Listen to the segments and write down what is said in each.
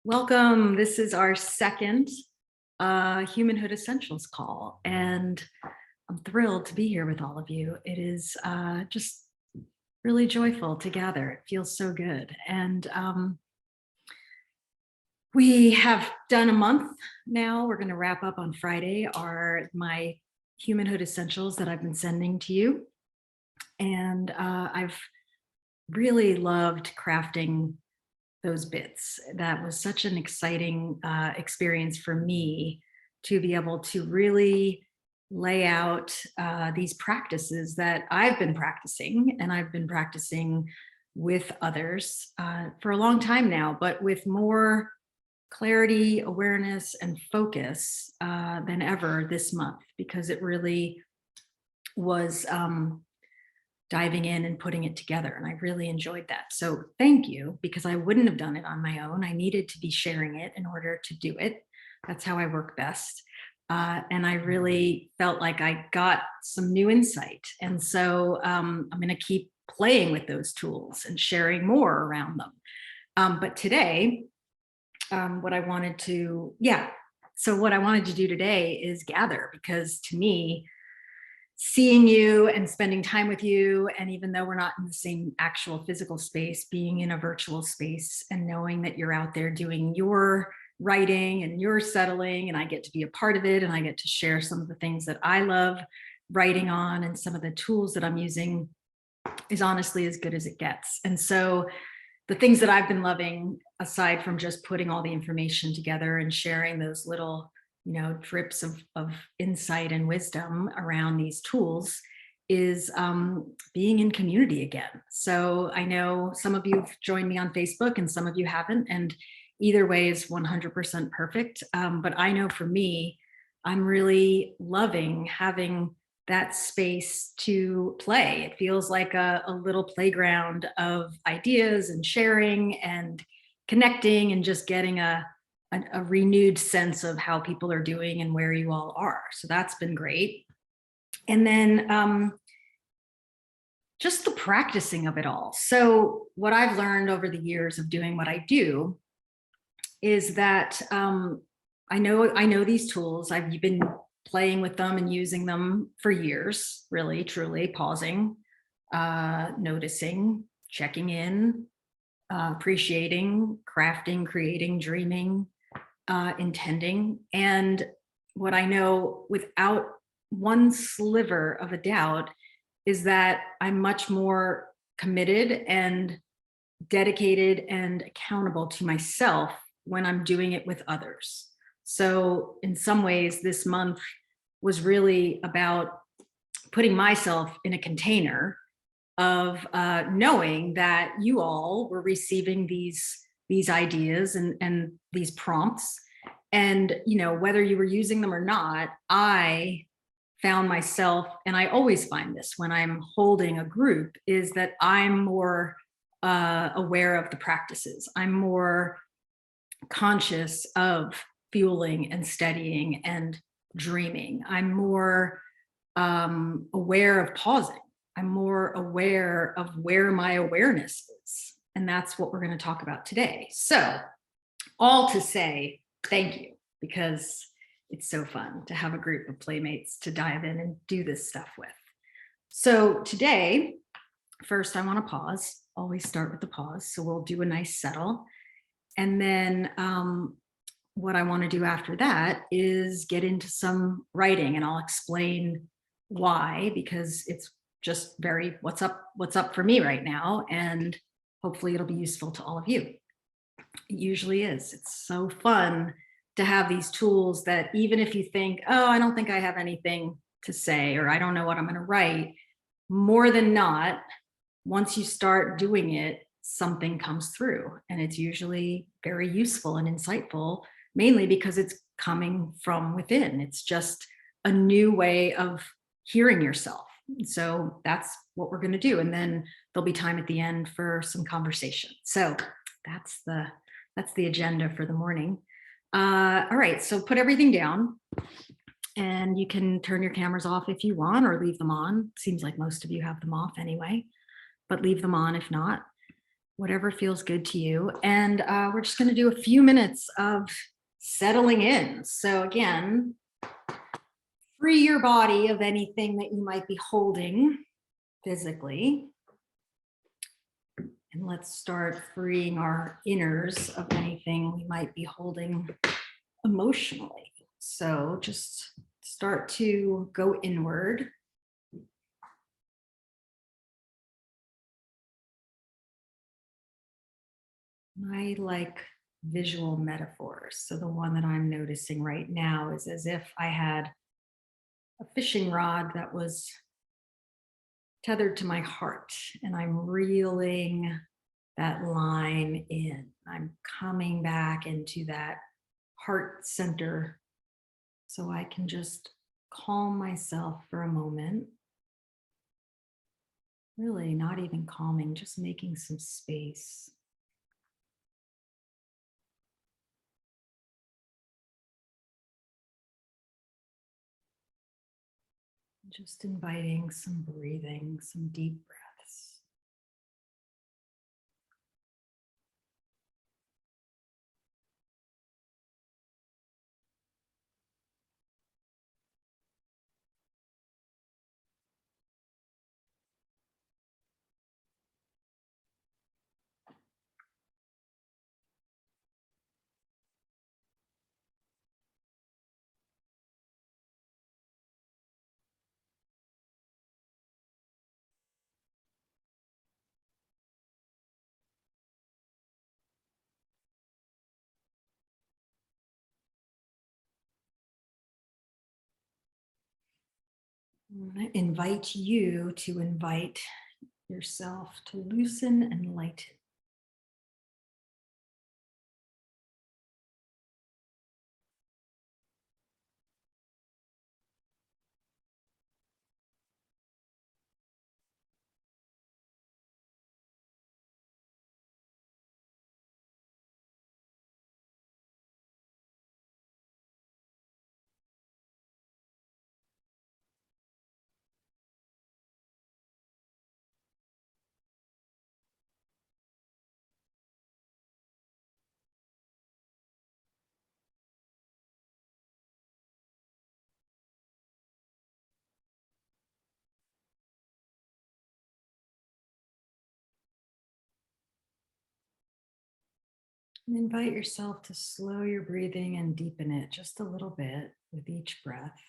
Welcome. This is our second Humanhood Essentials call, and I'm thrilled to be here with all of you. It is just really joyful to gather. It feels so good. And we have done a month now. We're going to wrap up on Friday my Humanhood Essentials that I've been sending to you. And I've really loved crafting those bits. That was such an exciting experience for me to be able to really lay out these practices that I've been practicing, and I've been practicing with others for a long time now, but with more clarity, awareness, and focus than ever this month, because it really was diving in and putting it together. And I really enjoyed that. So thank you, because I wouldn't have done it on my own. I needed to be sharing it in order to do it. That's how I work best. And I really felt like I got some new insight. And so I'm going to keep playing with those tools and sharing more around them. But today, what I wanted to do today is gather, because to me, seeing you and spending time with you, and even though we're not in the same actual physical space, being in a virtual space and knowing that you're out there doing your writing and you're settling, and I get to be a part of it, and I get to share some of the things that I love writing on, and some of the tools that I'm using is honestly as good as it gets. And so the things that I've been loving, aside from just putting all the information together and sharing those little drips of insight and wisdom around these tools, is being in community again. So I know some of you have joined me on Facebook and some of you haven't, and either way is 100% perfect. But I know for me, I'm really loving having that space to play. It feels like a little playground of ideas and sharing and connecting, and just getting a renewed sense of how people are doing and where you all are. So that's been great. And then just the practicing of it all. So what I've learned over the years of doing what I do is that I know these tools. I've been playing with them and using them for years, really, truly, pausing, noticing, checking in, appreciating, crafting, creating, dreaming, intending. And what I know without one sliver of a doubt is that I'm much more committed and dedicated and accountable to myself when I'm doing it with others. So in some ways, this month was really about putting myself in a container of knowing that you all were receiving these ideas and these prompts, and whether you were using them or not, I found myself, and I always find this when I'm holding a group, is that I'm more aware of the practices. I'm more conscious of fueling and steadying and dreaming. I'm more aware of pausing. I'm more aware of where my awareness is. And that's what we're going to talk about today. So, all to say thank you, because it's so fun to have a group of playmates to dive in and do this stuff with. So today, first I want to pause. Always start with the pause. So we'll do a nice settle. And then what I want to do after that is get into some writing, and I'll explain why, because it's just very what's up for me right now, and hopefully it'll be useful to all of you. It usually is. It's so fun to have these tools that, even if you think, oh, I don't think I have anything to say, or I don't know what I'm going to write, more than not, once you start doing it, something comes through, and it's usually very useful and insightful, mainly because it's coming from within. It's just a new way of hearing yourself. So that's what we're going to do. And then there'll be time at the end for some conversation. So that's the agenda for the morning. All right, so put everything down, and you can turn your cameras off if you want, or leave them on. Seems like most of you have them off anyway, but leave them on if not. whatever feels good to you. And we're just going to do a few minutes of settling in. So, again, free your body of anything that you might be holding physically. And let's start freeing our inners of anything we might be holding emotionally. So just start to go inward. I like visual metaphors. So the one that I'm noticing right now is as if I had a fishing rod that was tethered to my heart, and I'm reeling that line in. I'm coming back into that heart center so I can just calm myself for a moment. Really, not even calming, just making some space. Just inviting some breathing, some deep breaths. I invite you to invite yourself to loosen and lighten. And invite yourself to slow your breathing and deepen it just a little bit with each breath.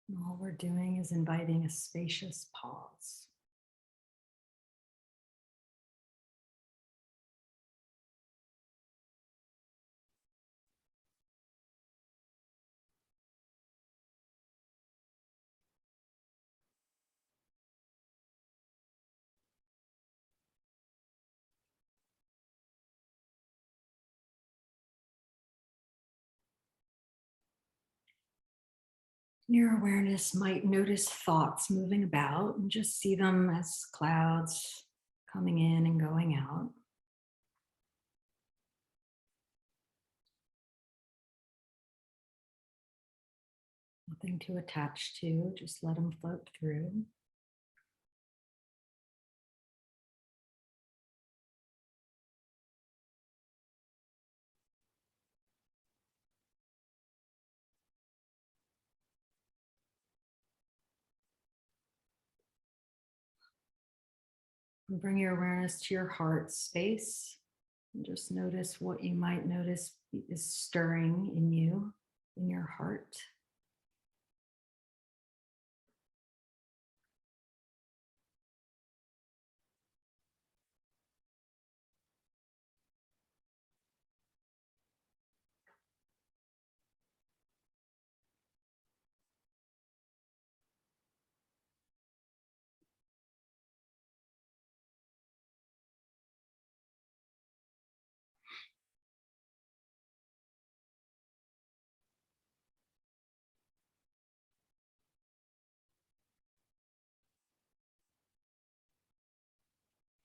And all we're doing is inviting a spacious pause. Your awareness might notice thoughts moving about and just see them as clouds coming in and going out. Nothing to attach to, just let them float through. Bring your awareness to your heart space. And just notice what you might notice is stirring in you, in your heart.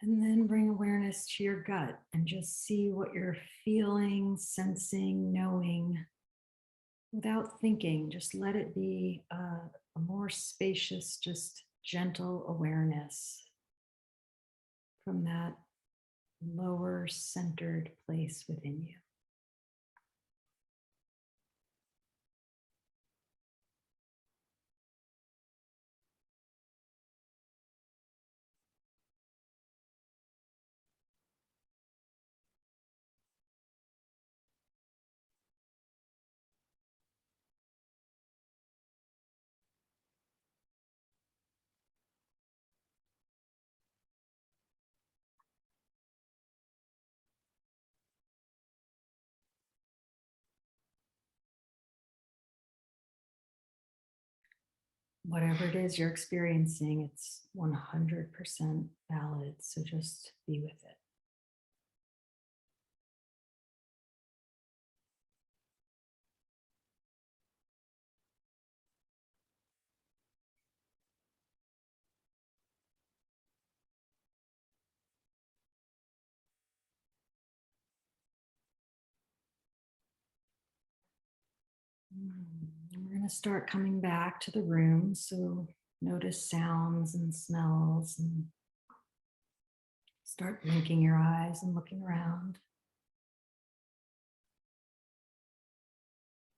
And then bring awareness to your gut and just see what you're feeling, sensing, knowing without thinking. Just let it be a more spacious, just gentle awareness from that lower centered place within you. Whatever it is you're experiencing, it's 100% valid. So just be with it. We're going to start coming back to the room. So notice sounds and smells and start blinking your eyes and looking around.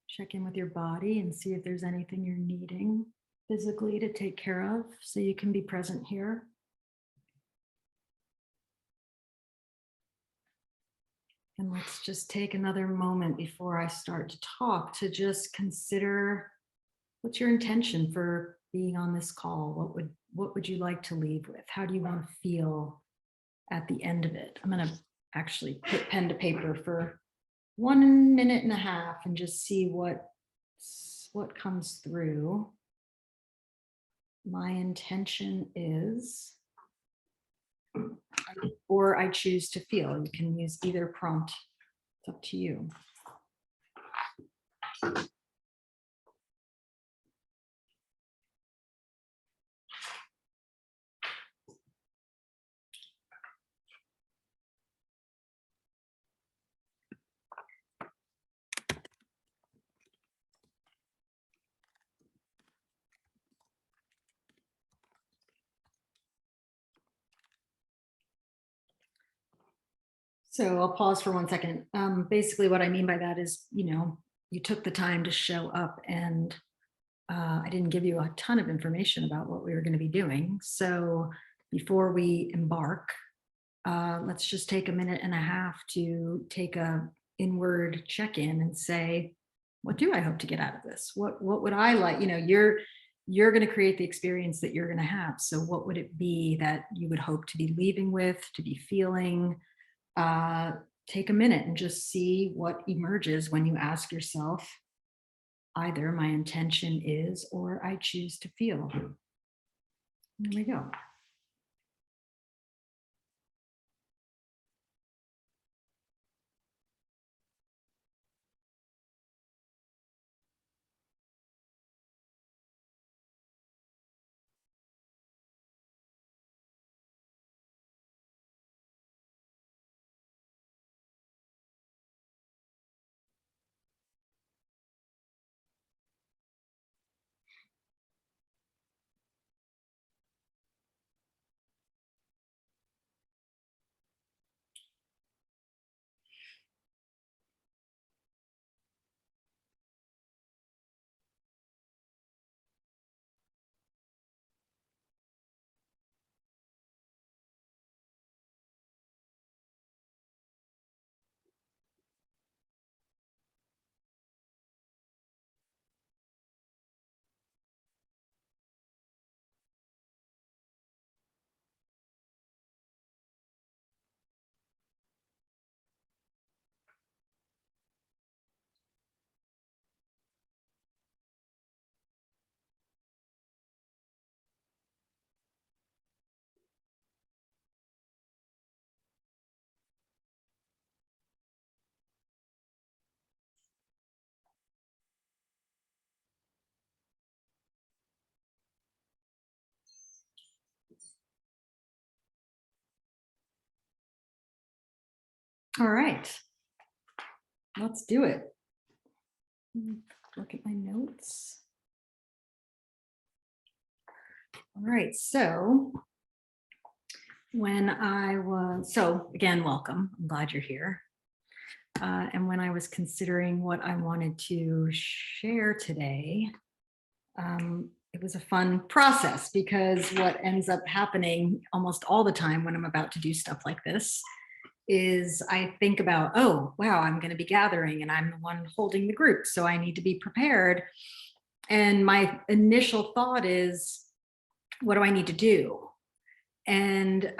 Check in with your body and see if there's anything you're needing physically to take care of so you can be present here. And let's just take another moment before I start to talk to just consider what's your intention for being on this call? What would you like to leave with? How do you want to feel at the end of it? I'm going to actually put pen to paper for 1.5 minutes and just see what comes through. My intention is, or I choose to feel. You can use either prompt. It's up to you. So I'll pause for 1 second. Basically what I mean by that is, you took the time to show up, and I didn't give you a ton of information about what we were going to be doing. So before we embark, let's just take 1.5 minutes to take a inward check-in and say, what do I hope to get out of this? What would I like? You're going to create the experience that you're going to have. So what would it be that you would hope to be leaving with, to be feeling? Take a minute and just see what emerges when you ask yourself, either my intention is, or I choose to feel. There we go. All right, let's do it. Look at my notes. All right, so again, welcome. I'm glad you're here. And when I was considering what I wanted to share today, it was a fun process, because what ends up happening almost all the time when I'm about to do stuff like this is I think about, oh, wow, I'm going to be gathering and I'm the one holding the group, so I need to be prepared. And my initial thought is, what do I need to do? And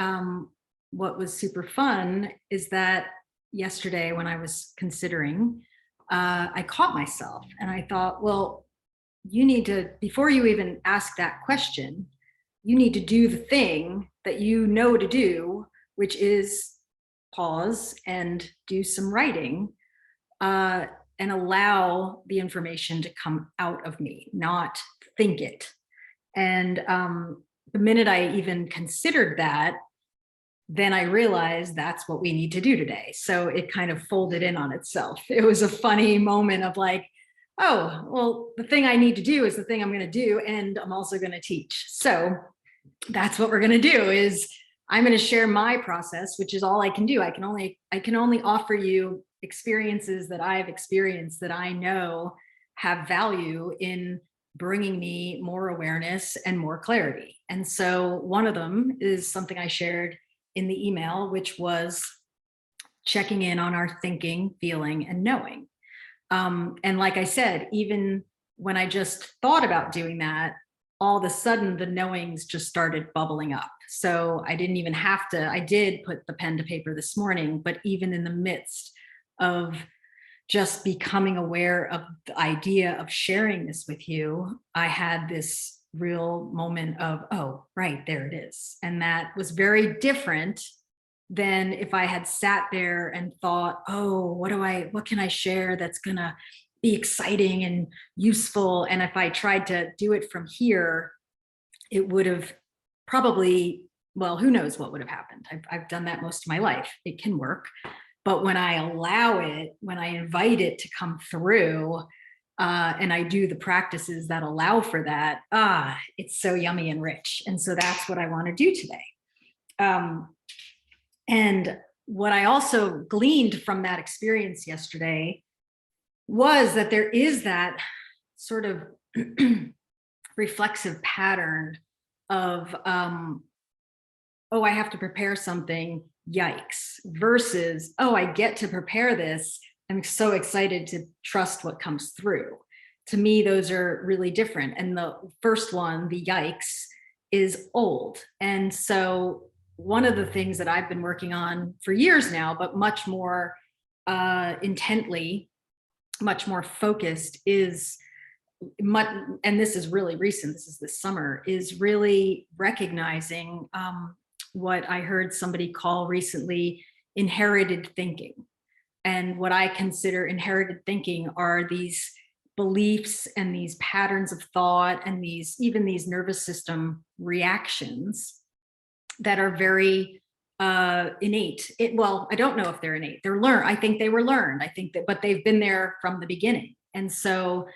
what was super fun is that yesterday, when I was considering, I caught myself and I thought, well, you need to, before you even ask that question, you need to do the thing that you know to do, which is pause and do some writing, and allow the information to come out of me, not think it. And the minute I even considered that, then I realized that's what we need to do today. So it kind of folded in on itself. It was a funny moment of like, oh, well, the thing I need to do is the thing I'm going to do, and I'm also going to teach. So that's what we're going to do. Is I'm going to share my process, which is all I can do. I can only offer you experiences that I've experienced that I know have value in bringing me more awareness and more clarity. And so one of them is something I shared in the email, which was checking in on our thinking, feeling, and knowing. And like I said, even when I just thought about doing that, all of a sudden the knowings just started bubbling up. So I didn't even have to, I did put the pen to paper this morning, but even in the midst of just becoming aware of the idea of sharing this with you, I had this real moment of, oh, right, there it is. And that was very different than if I had sat there and thought, oh, what can I share that's gonna be exciting and useful? And if I tried to do it from here, it would have probably, well, who knows what would have happened. I've done that most of my life. It can work. But when I allow it, when I invite it to come through, and I do the practices that allow for that, it's so yummy and rich. And so that's what I want to do today. And what I also gleaned from that experience yesterday was that there is that sort of reflexive pattern of, oh, I have to prepare something, yikes, versus, oh, I get to prepare this. I'm so excited to trust what comes through. To me, those are really different. And the first one, the yikes, is old. And so one of the things that I've been working on for years now, but much more intently, much more focused, is and this is really recent, this is this summer, is really recognizing what I heard somebody call recently inherited thinking. And what I consider inherited thinking are these beliefs and these patterns of thought and even these nervous system reactions that are very innate. Well, I don't know if they're innate. They're learned. I think they were learned. I think that, but they've been there from the beginning. And so,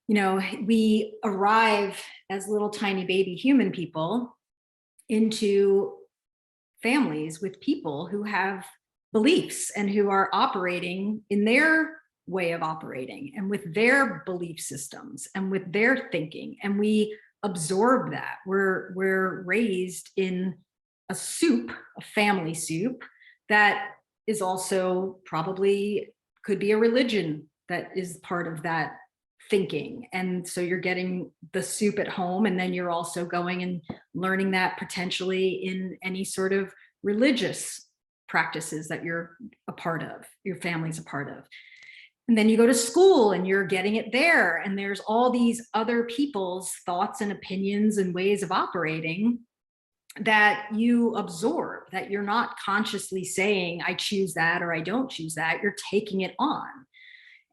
we arrive as little tiny baby human people into families with people who have beliefs and who are operating in their way of operating and with their belief systems and with their thinking. And we absorb that. We're raised in a soup, a family soup, that is also probably could be a religion that is part of that thinking. And so you're getting the soup at home, and then you're also going and learning that potentially in any sort of religious practices that you're a part of, your family's a part of. And then you go to school and you're getting it there, and there's all these other people's thoughts and opinions and ways of operating that you absorb, that you're not consciously saying, I choose that or I don't choose that. You're taking it on.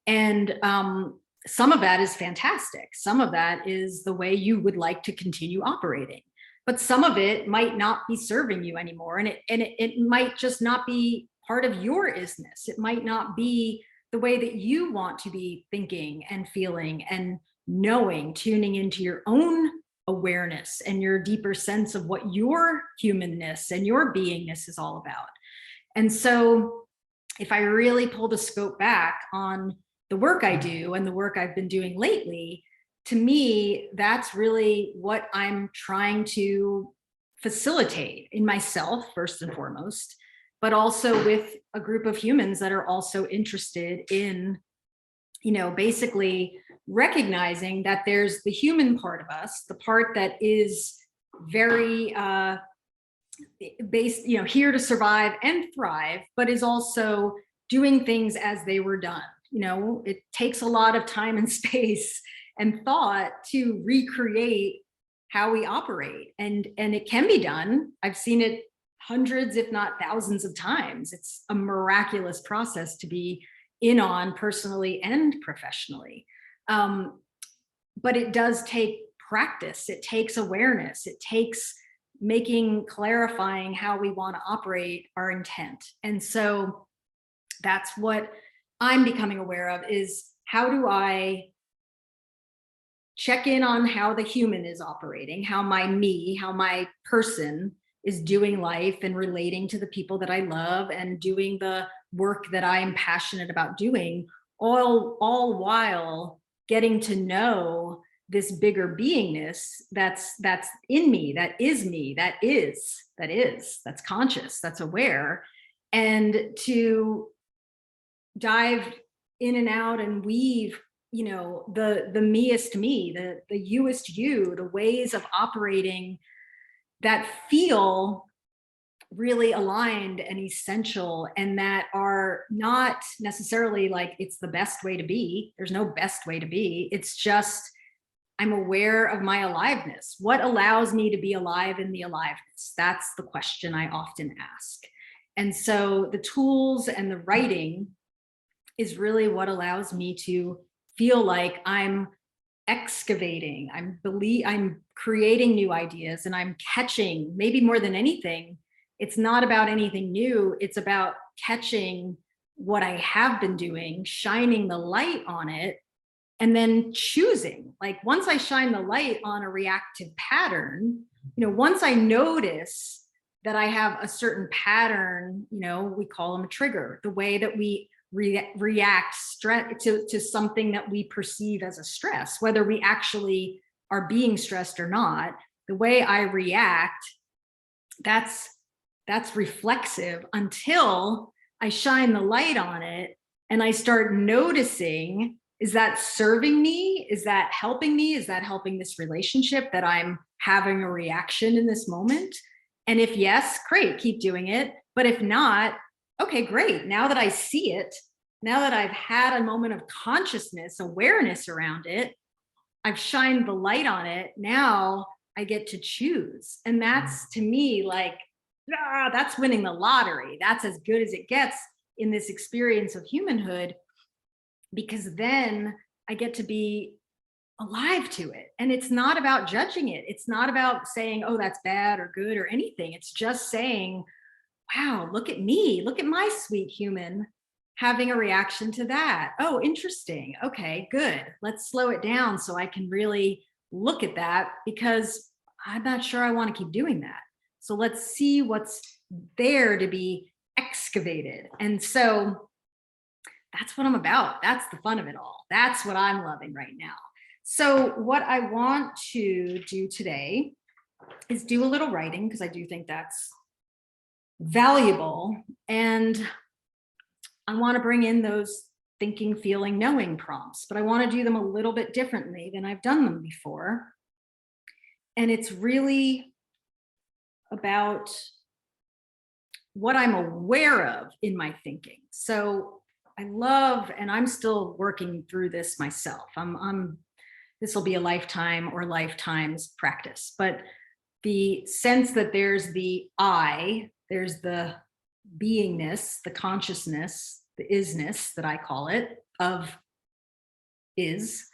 And some of that is fantastic. Some of that is the way you would like to continue operating. But some of it might not be serving you anymore. And it might just not be part of your isness. It might not be the way that you want to be thinking and feeling and knowing, tuning into your own awareness and your deeper sense of what your humanness and your beingness is all about. And so if I really pull the scope back on the work I do and the work I've been doing lately, to me, that's really what I'm trying to facilitate in myself, first and foremost, but also with a group of humans that are also interested in, basically recognizing that there's the human part of us, the part that is very based, here to survive and thrive, but is also doing things as they were done. It takes a lot of time and space and thought to recreate how we operate, and it can be done. I've seen it hundreds, if not thousands of times. It's a miraculous process to be in on, personally and professionally. But it does take practice. It takes awareness. It takes clarifying how we want to operate our intent. And so that's what I'm becoming aware of, is how do I check in on how the human is operating, how my person is doing life and relating to the people that I love and doing the work that I am passionate about doing, all while getting to know this bigger beingness that's in me, that's conscious, that's aware, and to dive in and out and weave, the meest me, the youest you, the ways of operating that feel really aligned and essential, and that are not necessarily like it's the best way to be. There's no best way to be. It's just I'm aware of my aliveness. What allows me to be alive in the aliveness? That's the question I often ask. And so the tools and the writing is really what allows me to feel like I'm excavating, I'm creating new ideas, and I'm catching, maybe more than anything, it's not about anything new. It's about catching what I have been doing, shining the light on it, and then choosing. Like once I shine the light on a reactive pattern, once I notice that I have a certain pattern, we call them a trigger, the way that we react to something that we perceive as a stress, whether we actually are being stressed or not. The way I react, that's reflexive until I shine the light on it and I start noticing, is that serving me? Is that helping me? Is that helping this relationship that I'm having a reaction in this moment? And if yes, great, keep doing it. But if not, okay, great. Now that I see it, now that I've had a moment of consciousness, awareness around it, I've shined the light on it. Now I get to choose. And that's, to me, like, that's winning the lottery. That's as good as it gets in this experience of humanhood, because then I get to be alive to it. And it's not about judging it. It's not about saying, oh, that's bad or good or anything. It's just saying, wow, look at me, look at my sweet human having a reaction to that. Oh, interesting. Okay, good. Let's slow it down so I can really look at that, because I'm not sure I want to keep doing that. So let's see what's there to be excavated. And so that's what I'm about. That's the fun of it all. That's what I'm loving right now. So what I want to do today is do a little writing, because I do think that's valuable. And I want to bring in those thinking, feeling, knowing prompts, but I want to do them a little bit differently than I've done them before. And it's really about what I'm aware of in my thinking. So I love, and I'm still working through this myself. This will be a lifetime or lifetimes practice, but the sense that there's the I, there's the beingness, the consciousness, the isness that I call it, of is.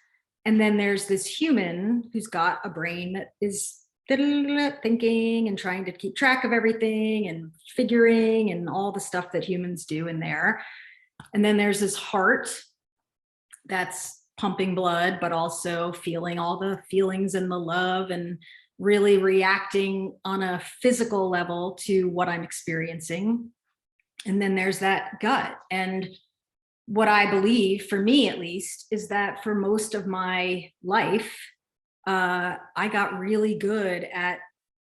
And then there's this human who's got a brain that is thinking and trying to keep track of everything and figuring and all the stuff that humans do in there. And then there's this heart that's pumping blood, but also feeling all the feelings and the love and really reacting on a physical level to what I'm experiencing. And then there's that gut. And what I believe, for me at least, is that for most of my life, I got really good at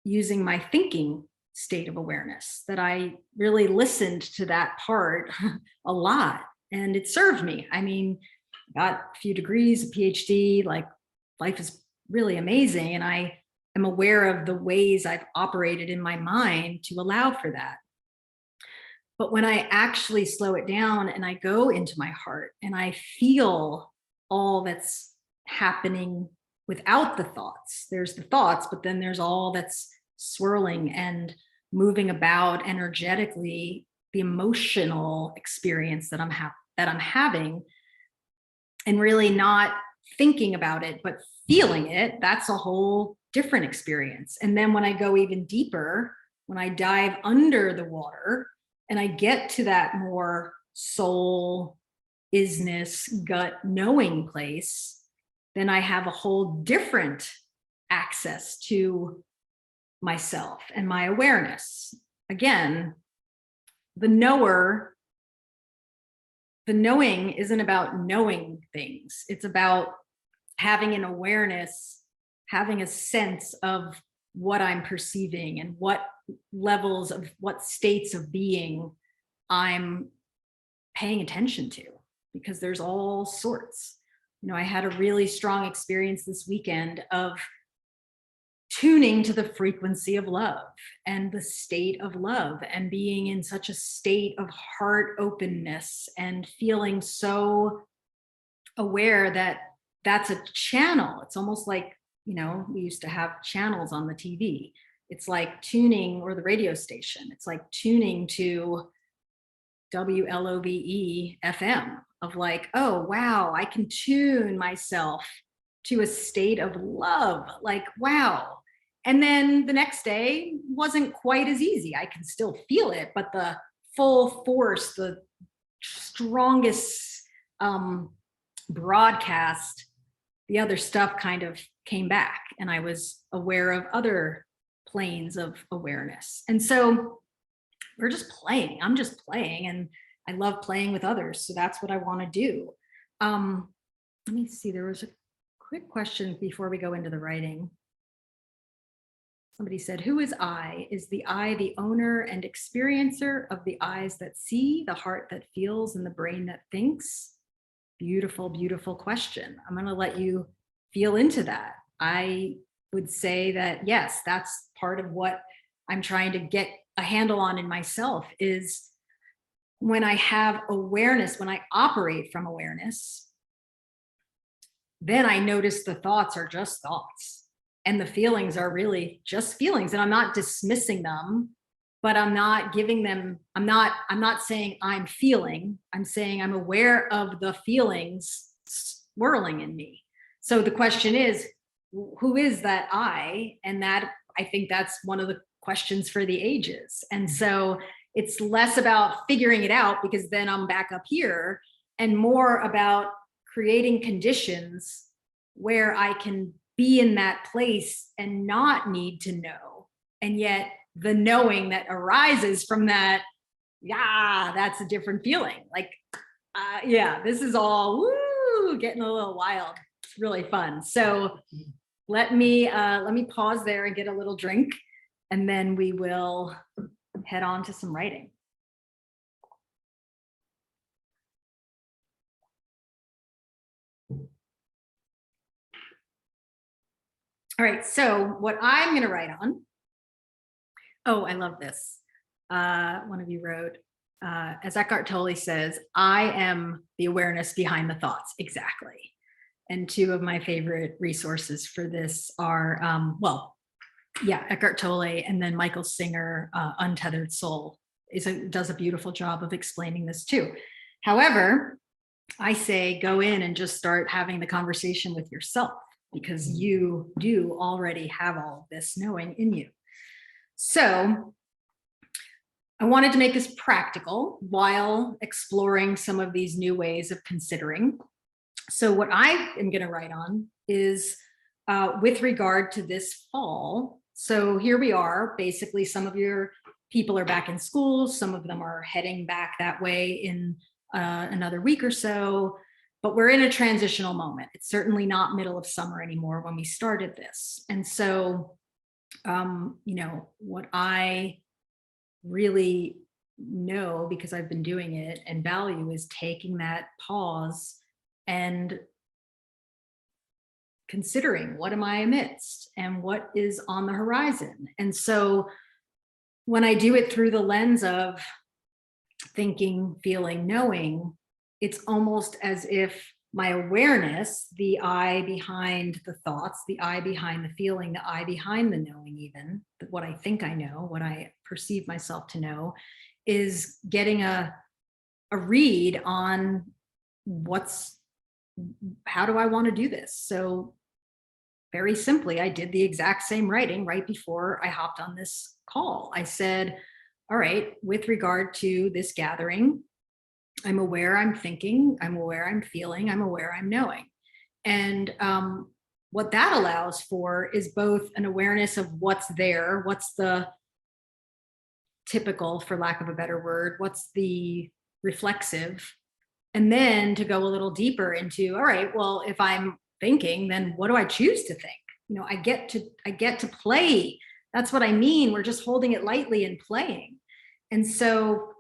using my thinking state of awareness, that I really listened to that part a lot, and it served me. I mean, got a few degrees, a PhD, like life is really amazing. And I am aware of the ways I've operated in my mind to allow for that. But when I actually slow it down and I go into my heart and I feel all that's happening without the thoughts, there's the thoughts, but then there's all that's swirling and moving about energetically, the emotional experience that I'm having, and really not thinking about it, but feeling it, that's a whole different experience. And then when I go even deeper, when I dive under the water and I get to that more soul, isness, gut knowing place, then I have a whole different access to myself and my awareness. Again, the knowing isn't about knowing things. It's about having an awareness, having a sense of what I'm perceiving and what levels of what states of being I'm paying attention to, because there's all sorts. You know, I had a really strong experience this weekend of tuning to the frequency of love and the state of love and being in such a state of heart openness and feeling so aware that that's a channel. It's almost like, you know, we used to have channels on the TV. It's like tuning, or the radio station. It's like tuning to WLOVE FM, of like, oh, wow, I can tune myself to a state of love. Like, wow. And then the next day wasn't quite as easy. I can still feel it, but the full force, the strongest broadcast, the other stuff kind of came back, and I was aware of other planes of awareness. And so we're just playing. I'm just playing, and I love playing with others. So that's what I want to do. Let me see, there was a quick question before we go into the writing. Somebody said, who is I? Is the I the owner and experiencer of the eyes that see, the heart that feels, and the brain that thinks? Beautiful, beautiful question. I'm going to let you feel into that. I would say that, yes, that's part of what I'm trying to get a handle on in myself, is when I have awareness, when I operate from awareness, then I notice the thoughts are just thoughts and the feelings are really just feelings. And I'm not dismissing them, but I'm not giving them, I'm not saying I'm feeling, I'm saying I'm aware of the feelings swirling in me. So the question is, who is that I? And that, I think that's one of the questions for the ages. And so it's less about figuring it out, because then I'm back up here, and more about creating conditions where I can be in that place and not need to know. And yet the knowing that arises from that, yeah, that's a different feeling. Like, yeah, this is all woo, getting a little wild. It's really fun. So let me pause there and get a little drink, and then we will head on to some writing. All right, so what I'm going to write on. Oh, I love this. One of you wrote, as Eckhart Tolle says, I am the awareness behind the thoughts. Exactly. And two of my favorite resources for this are, Eckhart Tolle, and then Michael Singer, Untethered Soul does a beautiful job of explaining this too. However, I say go in and just start having the conversation with yourself, because you do already have all of this knowing in you. So I wanted to make this practical while exploring some of these new ways of considering. So what I am going to write on is with regard to this fall. So here we are, basically some of your people are back in school, some of them are heading back that way in another week or so, but we're in a transitional moment. It's certainly not middle of summer anymore when we started this. And so, you know, what I really know, because I've been doing it and value, is taking that pause and considering, what am I amidst and what is on the horizon. And so when I do it through the lens of thinking, feeling, knowing, it's almost as if my awareness, the I behind the thoughts, the I behind the feeling, the I behind the knowing, even what I think I know, what I perceive myself to know, is getting a read on how do I want to do this? So very simply, I did the exact same writing right before I hopped on this call. I said, all right, with regard to this gathering, I'm aware I'm thinking, I'm aware I'm feeling, I'm aware I'm knowing. And what that allows for is both an awareness of what's there, what's the typical, for lack of a better word, what's the reflexive, and then to go a little deeper into, all right, well, if I'm thinking, then what do I choose to think? You know, I get to play. That's what I mean. We're just holding it lightly and playing. And so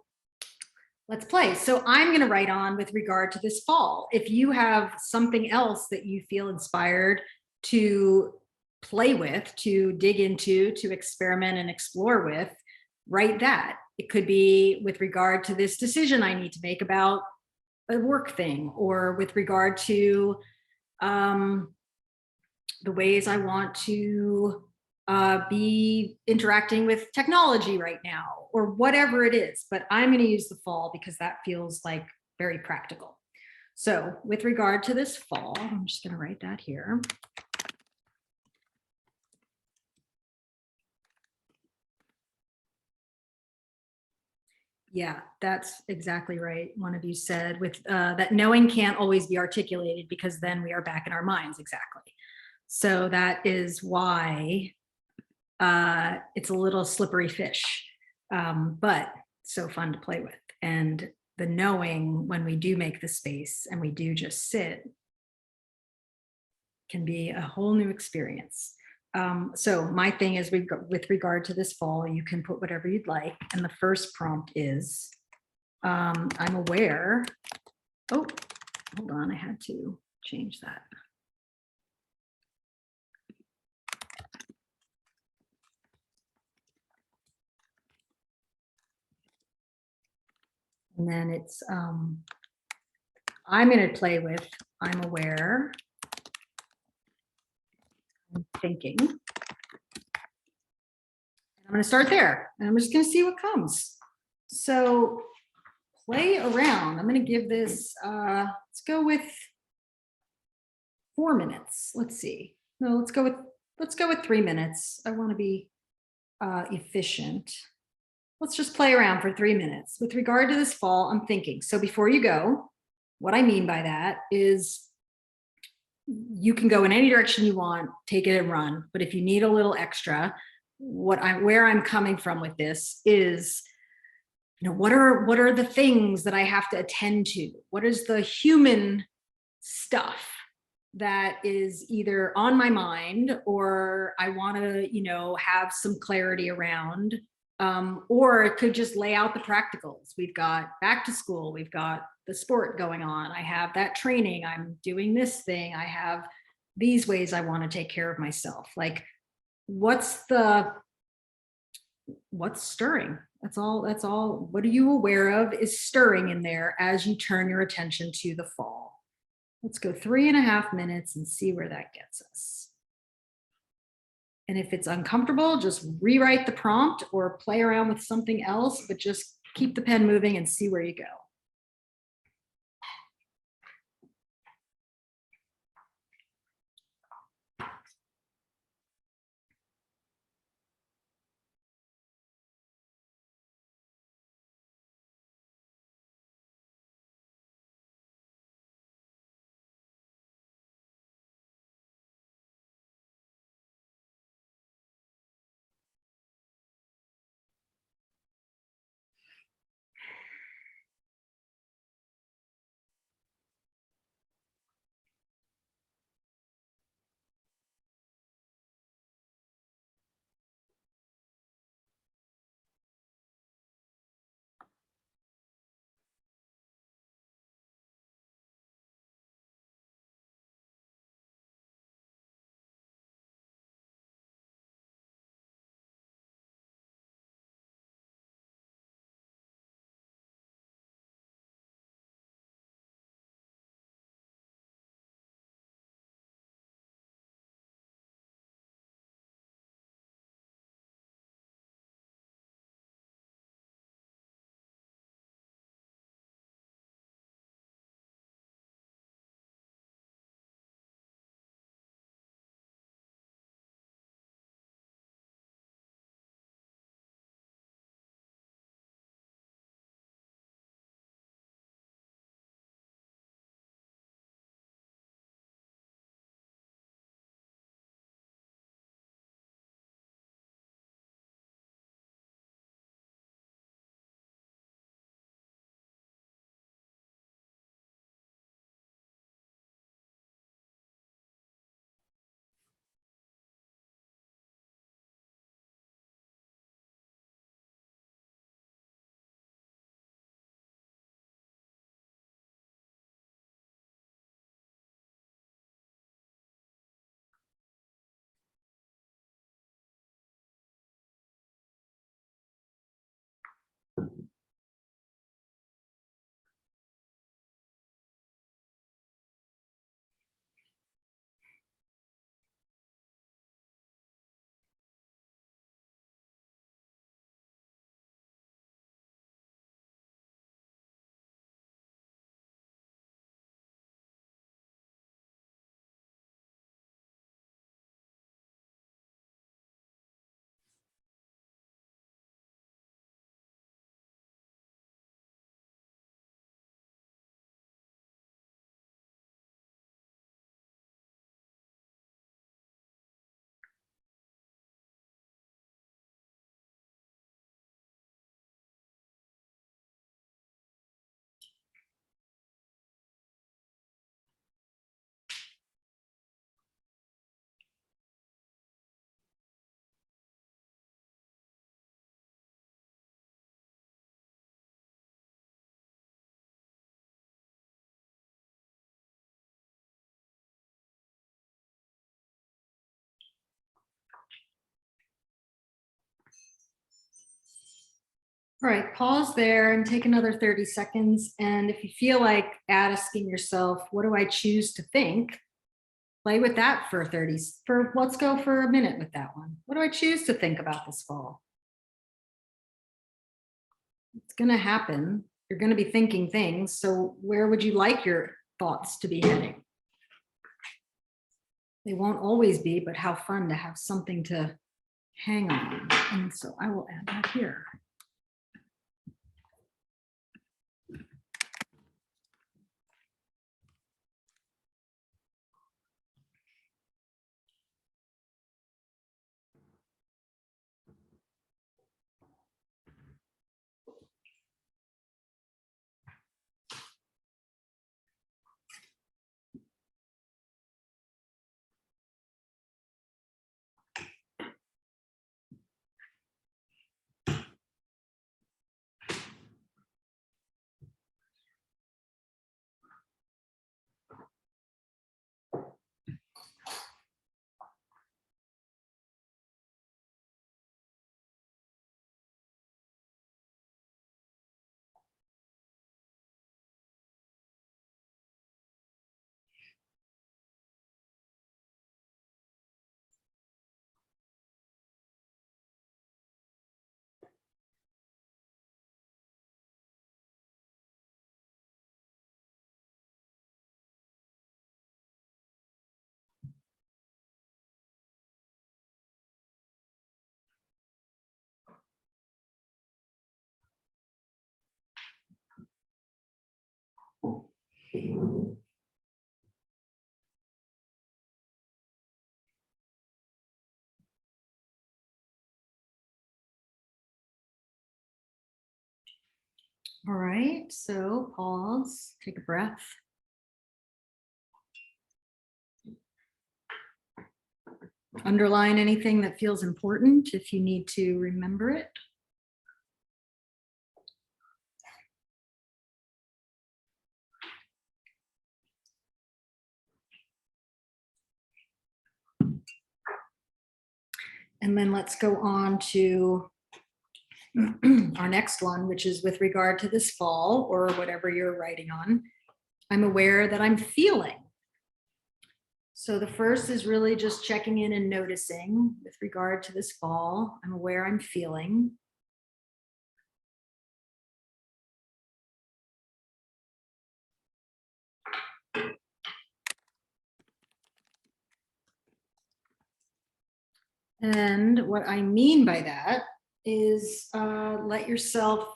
let's play. So I'm going to write on with regard to this fall. If you have something else that you feel inspired to play with, to dig into, to experiment and explore with, write that. It could be with regard to this decision I need to make about a work thing, or with regard to the ways I want to be interacting with technology right now, or whatever it is. But I'm going to use the fall because that feels like very practical. So with regard to this fall, I'm just going to write that here. Yeah, that's exactly right. One of you said with that knowing can't always be articulated, because then we are back in our minds. Exactly. So that is why it's a little slippery fish, but so fun to play with. And the knowing, when we do make the space and we do just sit, can be a whole new experience. So my thing is, with regard to this fall, you can put whatever you'd like. And the first prompt is, I'm aware. Oh, hold on, I had to change that. And then it's, I'm going to play with, I'm aware, I'm thinking. I'm going to start there, and I'm just going to see what comes. So play around. I'm going to give this, let's go with 4 minutes. Let's see. No, let's go with 3 minutes. I want to be efficient. Let's just play around for 3 minutes. With regard to this fall, I'm thinking. So before you go, what I mean by that is, you can go in any direction you want, take it and run. But if you need a little extra, where I'm coming from with this is, you know, what are the things that I have to attend to? What is the human stuff that is either on my mind, or I want to, you know, have some clarity around, or it could just lay out the practicals. We've got back to school, we've got the sport going on, I have that training, I'm doing this thing, I have these ways I want to take care of myself. Like, what's stirring? That's all. What are you aware of is stirring in there as you turn your attention to the fall? Let's go 3.5 minutes and see where that gets us. And if it's uncomfortable, just rewrite the prompt or play around with something else, but just keep the pen moving and see where you go. All right, pause there and take another 30 seconds. And if you feel like asking yourself, what do I choose to think? Play with that for 30, let's go for a minute with that one. What do I choose to think about this fall? It's going to happen. You're going to be thinking things. So where would you like your thoughts to be heading? They won't always be, but how fun to have something to hang on. And so I will add that here. All right, so pause, take a breath. Underline anything that feels important if you need to remember it. And then let's go on to our next one, which is with regard to this fall or whatever you're writing on. I'm aware that I'm feeling. So the first is really just checking in and noticing with regard to this fall. I'm aware I'm feeling. And what I mean by that is let yourself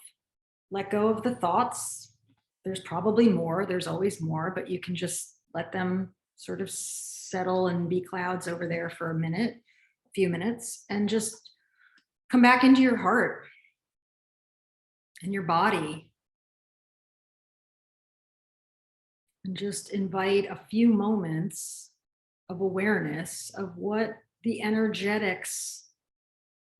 let go of the thoughts. There's probably more, there's always more, but you can just let them sort of settle and be clouds over there for a few minutes, and just come back into your heart and your body. And just invite a few moments of awareness of what the energetics,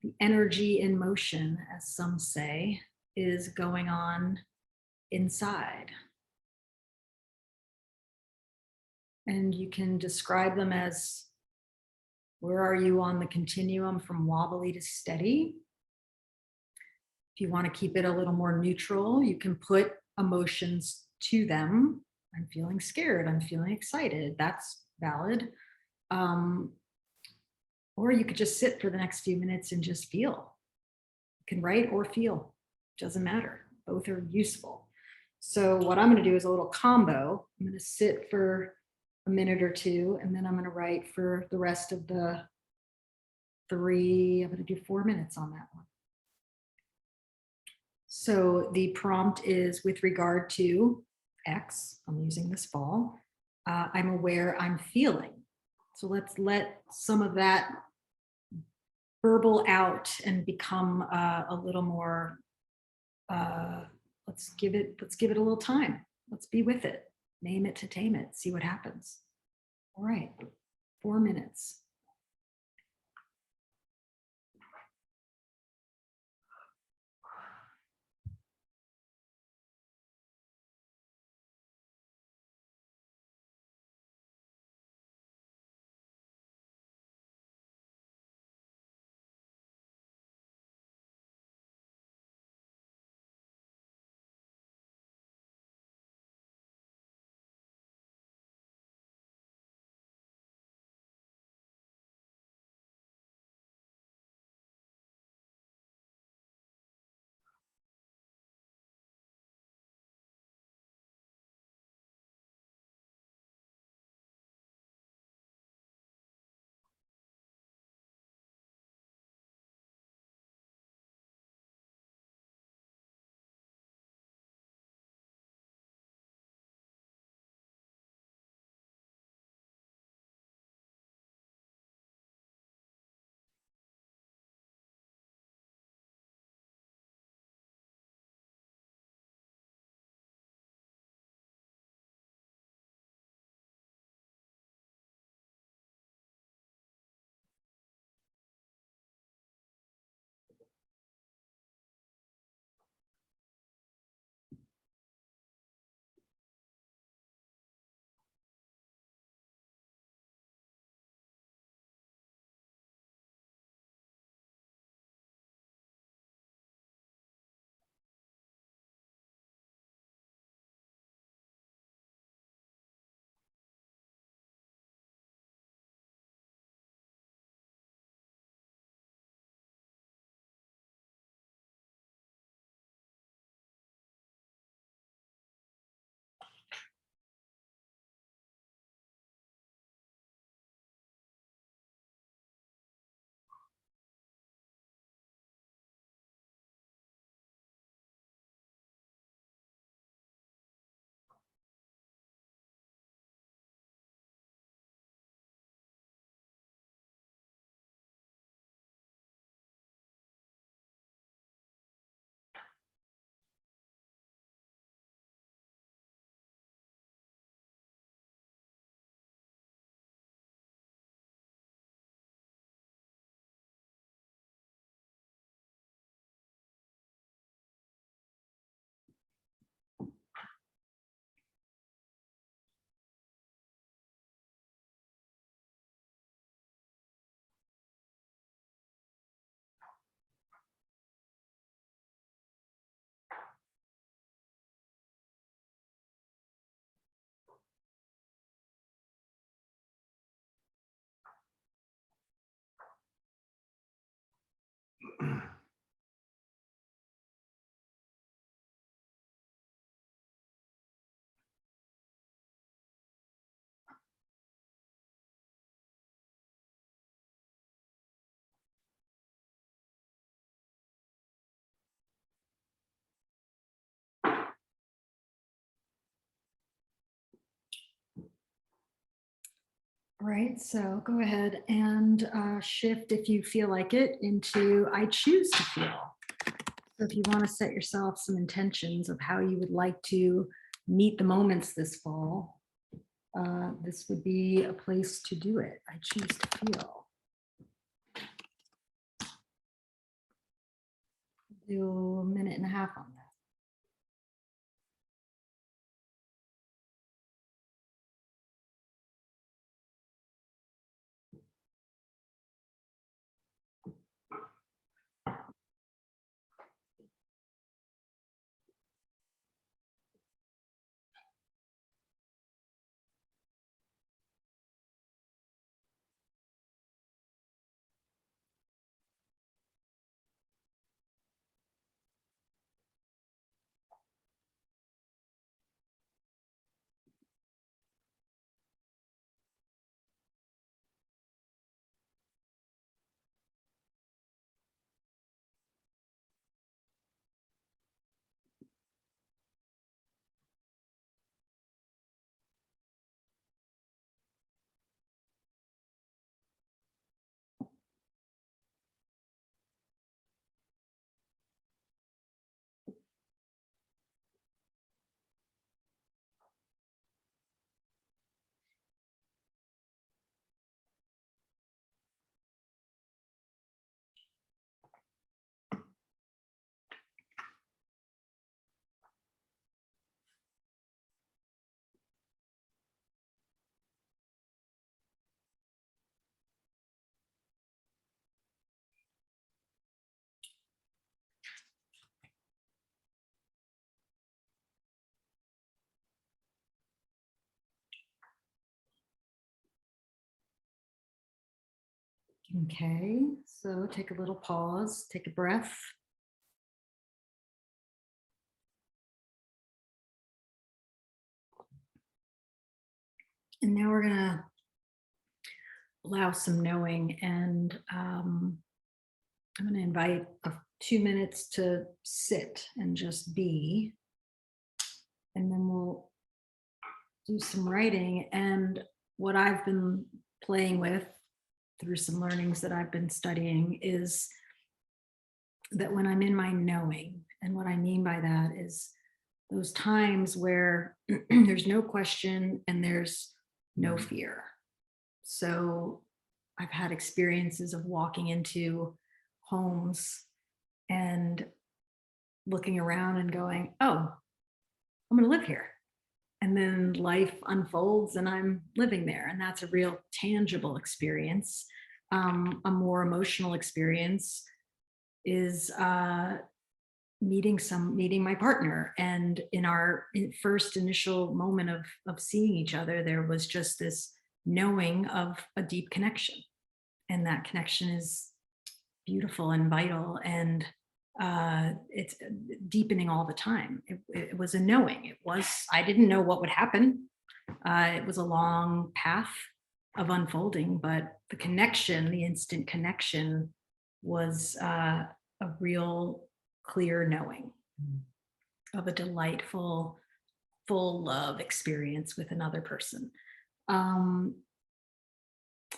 the energy in motion, as some say, is going on inside. And you can describe them as, where are you on the continuum from wobbly to steady? If you want to keep it a little more neutral, you can put emotions to them. I'm feeling scared. I'm feeling excited. That's valid. Or you could just sit for the next few minutes and just feel. You can write or feel, doesn't matter. Both are useful. So what I'm going to do is a little combo. I'm going to sit for a minute or two, and then I'm going to write for the rest of the I'm going to do 4 minutes on that one. So the prompt is with regard to X, I'm using this fall. I'm aware I'm feeling. So let's let some of that verbal out and become a little more, let's give it a little time. Let's be with it. Name it to tame it. See what happens. All right, 4 minutes. All right, so go ahead and shift, if you feel like it, into I choose to feel. So if you want to set yourself some intentions of how you would like to meet the moments this fall, this would be a place to do it. I choose to feel. Do a minute and a half on that. Okay, so take a little pause, take a breath. And now we're going to allow some knowing. And I'm going to invite 2 minutes to sit and just be. And then we'll do some writing. And what I've been playing with through some learnings that I've been studying is that when I'm in my knowing, and what I mean by that is those times where there's no question and there's no fear. So I've had experiences of walking into homes and looking around and going, oh, I'm going to live here. And then life unfolds and I'm living there. And that's a real tangible experience. A more emotional experience is meeting my partner. And in our first initial moment of seeing each other, there was just this knowing of a deep connection. And that connection is beautiful and vital, and it's deepening all the time. It was a knowing. I didn't know what would happen. It was a long path of unfolding, but the connection, the instant connection, was a real clear knowing of a delightful, full love experience with another person. Um,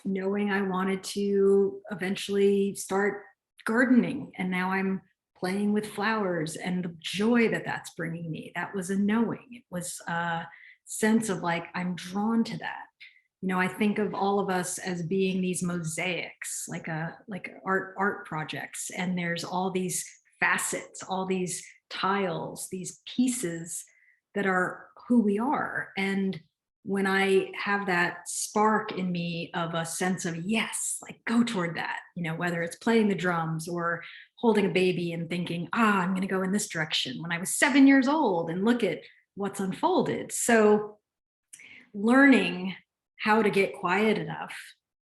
Knowing I wanted to eventually start gardening, and now I'm playing with flowers, and the joy that that's bringing me, that was a knowing. It was a sense of like, I'm drawn to that. I think of all of us as being these mosaics, like art projects, and there's all these facets, all these tiles, these pieces that are who we are. And when I have that spark in me of a sense of yes, like go toward that, whether it's playing the drums or holding a baby and thinking, I'm going to go in this direction when I was 7 years old, and look at what's unfolded. So learning how to get quiet enough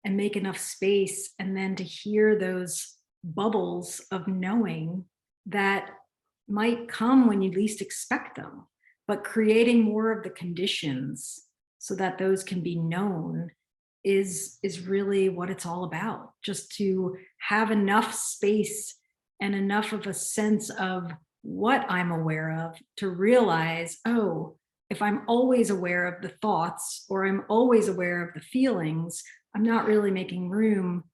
and make enough space, and then to hear those bubbles of knowing that might come when you least expect them, but creating more of the conditions so that those can be known is really what it's all about. Just to have enough space and enough of a sense of what I'm aware of to realize, oh, if I'm always aware of the thoughts or I'm always aware of the feelings, I'm not really making room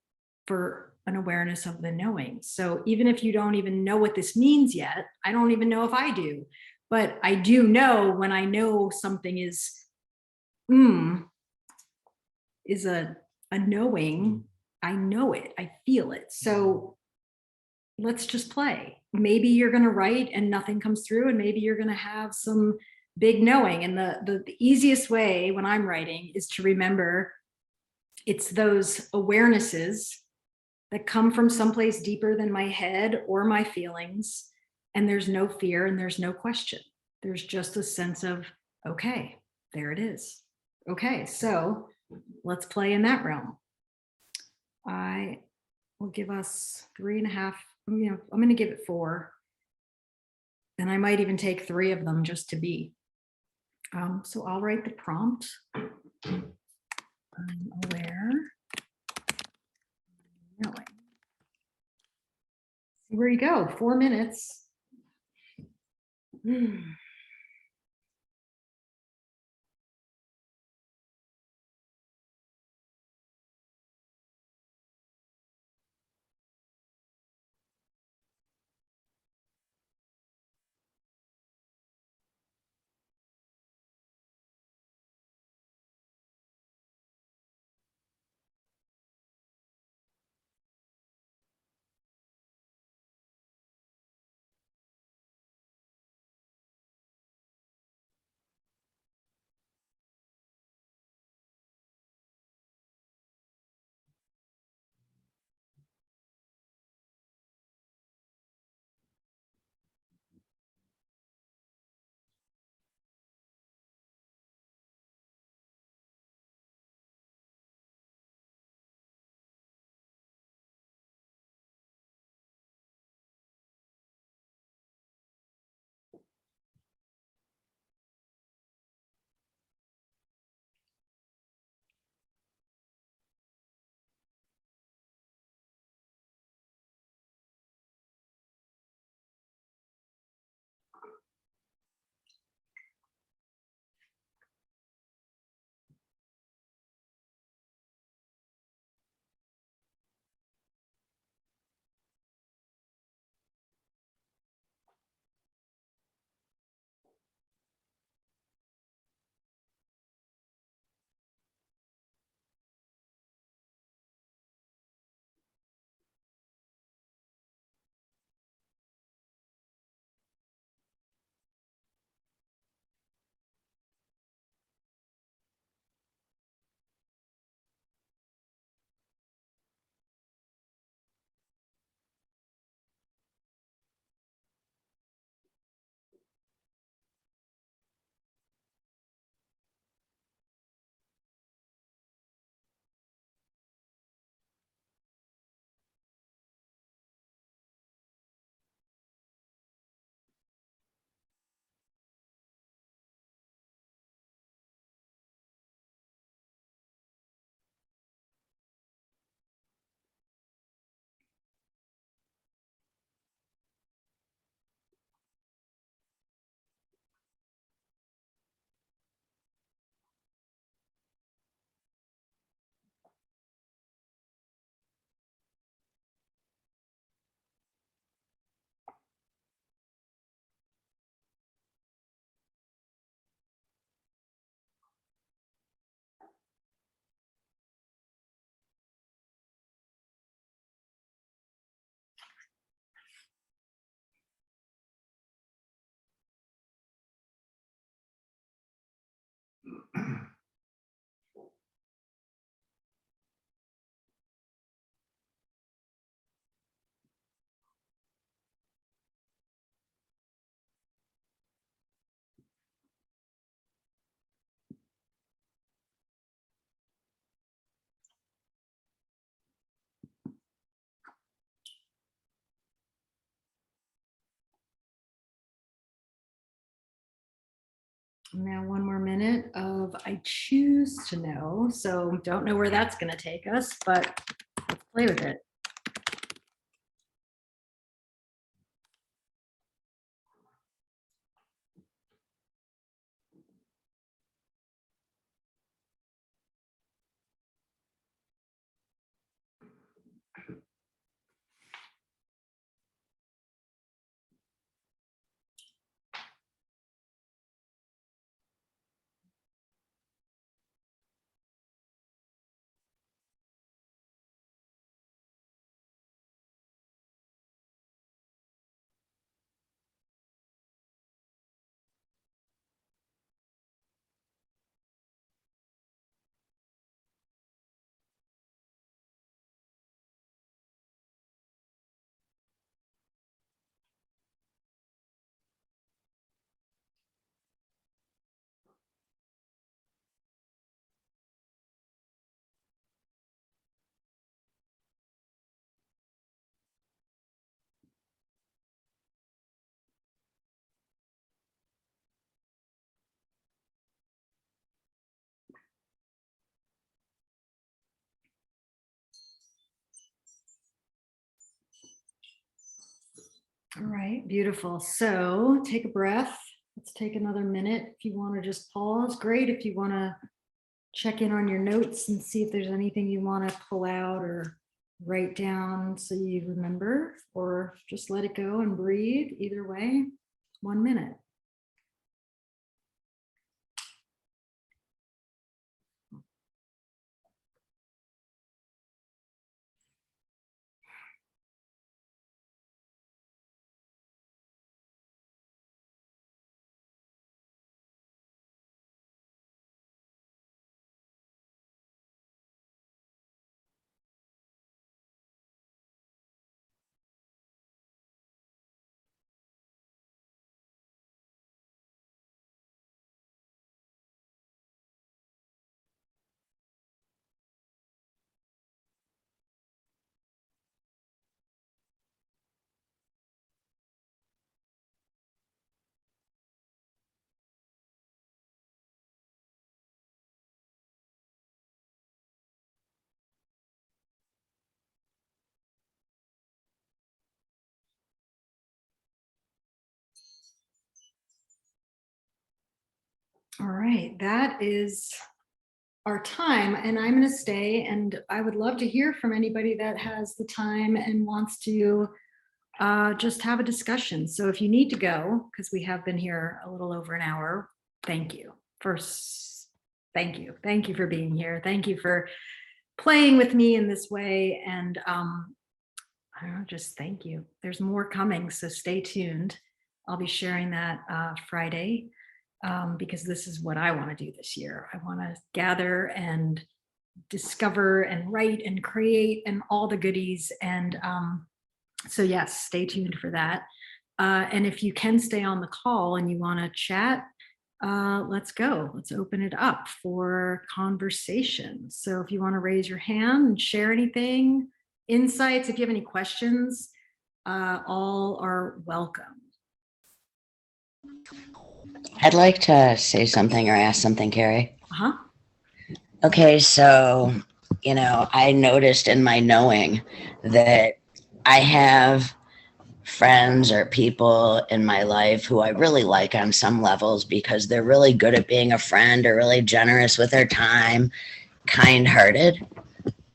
for an awareness of the knowing. So even if you don't even know what this means yet, I don't even know if I do, but I do know when I know something mm, is a knowing, I know it, I feel it. So let's just play. Maybe you're going to write and nothing comes through, and maybe you're going to have some big knowing. And the easiest way when I'm writing is to remember it's those awarenesses that come from someplace deeper than my head or my feelings. And there's no fear and there's no question. There's just a sense of, okay, there it is. Okay, so let's play in that realm. I will give us 3.5. I'm going to give it 4. And I might even take 3 of them just to be. So I'll write the prompt. I'm aware, knowing. See where you go, 4 minutes. Now 1 more minute of I choose to know. So don't know where that's going to take us, but let's play with it. All right, beautiful. So take a breath. Let's take another minute. If you want to just pause, great. If you want to check in on your notes and see if there's anything you want to pull out or write down so you remember, or just let it go and breathe. Either way, 1 minute. All right, that is our time, and I'm going to stay, and I would love to hear from anybody that has the time and wants to just have a discussion. So if you need to go, because we have been here a little over an hour, thank you. First, thank you. Thank you for being here. Thank you for playing with me in this way. And I don't know, just thank you. There's more coming, so stay tuned. I'll be sharing that Friday because this is what I want to do this year. I want to gather and discover and write and create and all the goodies. And so yes, stay tuned for that. And if you can stay on the call and you want to chat, let's go. Let's open it up for conversation. So if you want to raise your hand and share anything, insights, if you have any questions, all are welcome. I'd like to say something or ask something, Carrie. Uh-huh. Okay, so, I noticed in my knowing that I have friends or people in my life who I really like on some levels because they're really good at being a friend or really generous with their time, kind hearted,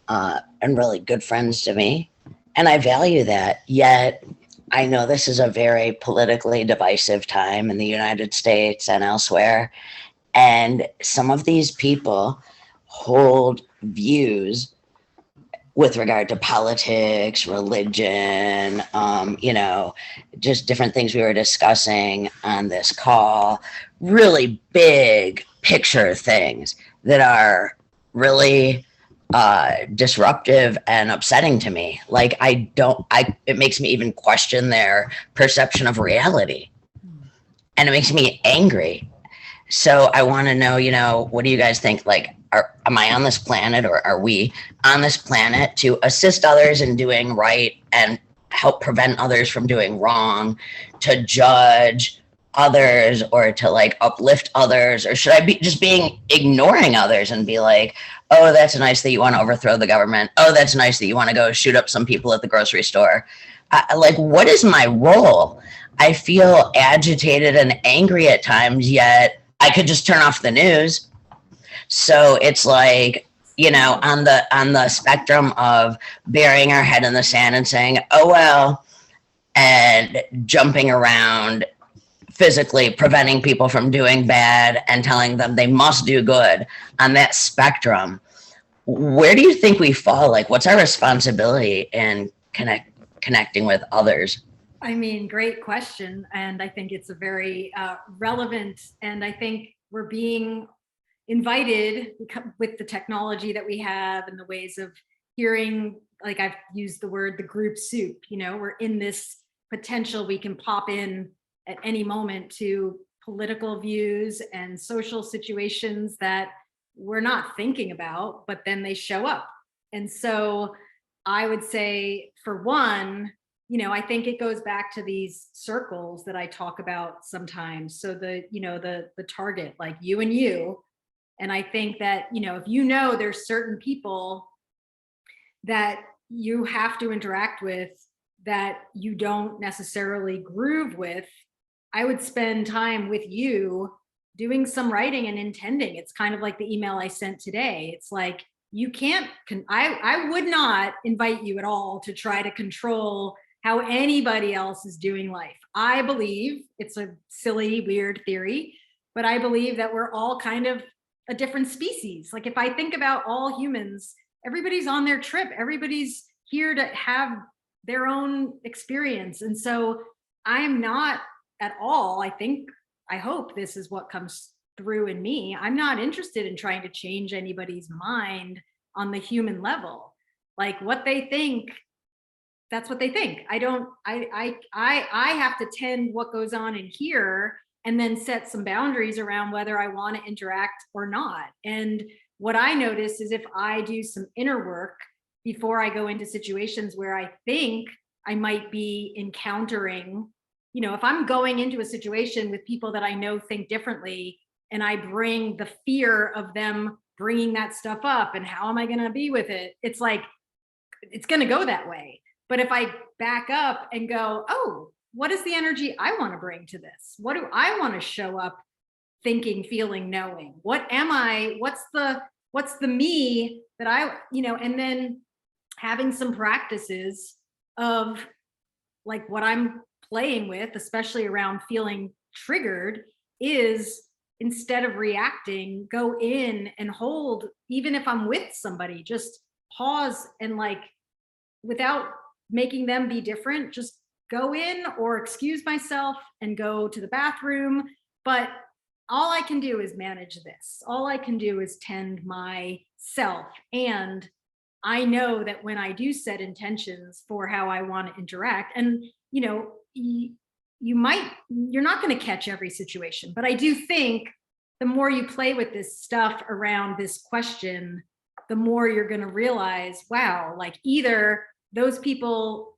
and really good friends to me. And I value that. Yet, I know this is a very politically divisive time in the United States and elsewhere. And some of these people hold views with regard to politics, religion, just different things we were discussing on this call, really big picture things that are really disruptive and upsetting to me. Like, it makes me even question their perception of reality. And it makes me angry. So I want to know, what do you guys think? Like, am I on this planet, or are we on this planet to assist others in doing right and help prevent others from doing wrong, to judge others, or to like uplift others? Or should I be just being ignoring others and be like, oh, that's nice that you want to overthrow the government. Oh, that's nice that you want to go shoot up some people at the grocery store. Like, what is my role? I feel agitated and angry at times, yet I could just turn off the news. So it's like, on the spectrum of burying our head in the sand and saying, oh well, and jumping around, physically preventing people from doing bad and telling them they must do good, on that spectrum, where do you think we fall? Like, what's our responsibility in connecting with others? I mean, great question. And I think it's a very relevant, and I think we're being invited with the technology that we have and the ways of hearing, like I've used the word, the group soup. We're in this potential, we can pop in at any moment to political views and social situations that we're not thinking about, but then they show up. And so I would say, for one, I think it goes back to these circles that I talk about sometimes. So the target, like you and you. And I think that, if there's certain people that you have to interact with that you don't necessarily groove with, I would spend time with you doing some writing and intending. It's kind of like the email I sent today. It's like, you can't, I would not invite you at all to try to control how anybody else is doing life. I believe, it's a silly, weird theory, but I believe that we're all kind of a different species. Like if I think about all humans, everybody's on their trip. Everybody's here to have their own experience. And so I am not at all, I hope this is what comes through in me. I'm not interested in trying to change anybody's mind on the human level. Like what they think, that's what they think. I don't, I have to tend what goes on in here and then set some boundaries around whether I want to interact or not. And what I notice is if I do some inner work before I go into situations where I think I might be encountering, you know, if I'm going into a situation with people that I know think differently and I bring the fear of them bringing that stuff up and how am I going to be with it? It's like, it's going to go that way. But if I back up and go, oh, what is the energy I want to bring to this? What do I want to show up thinking, feeling, knowing? What am I? What's the me that I, you know, and then having some practices of like what I'm playing with, especially around feeling triggered, is instead of reacting, go in and hold, even if I'm with somebody, just pause and like, without making them be different, just go in or excuse myself and go to the bathroom. But all I can do is manage this. All I can do is tend myself. And I know that when I do set intentions for how I want to interact, and you know, you're not going to catch every situation, but I do think the more you play with this stuff around this question, the more you're going to realize, wow, like either those people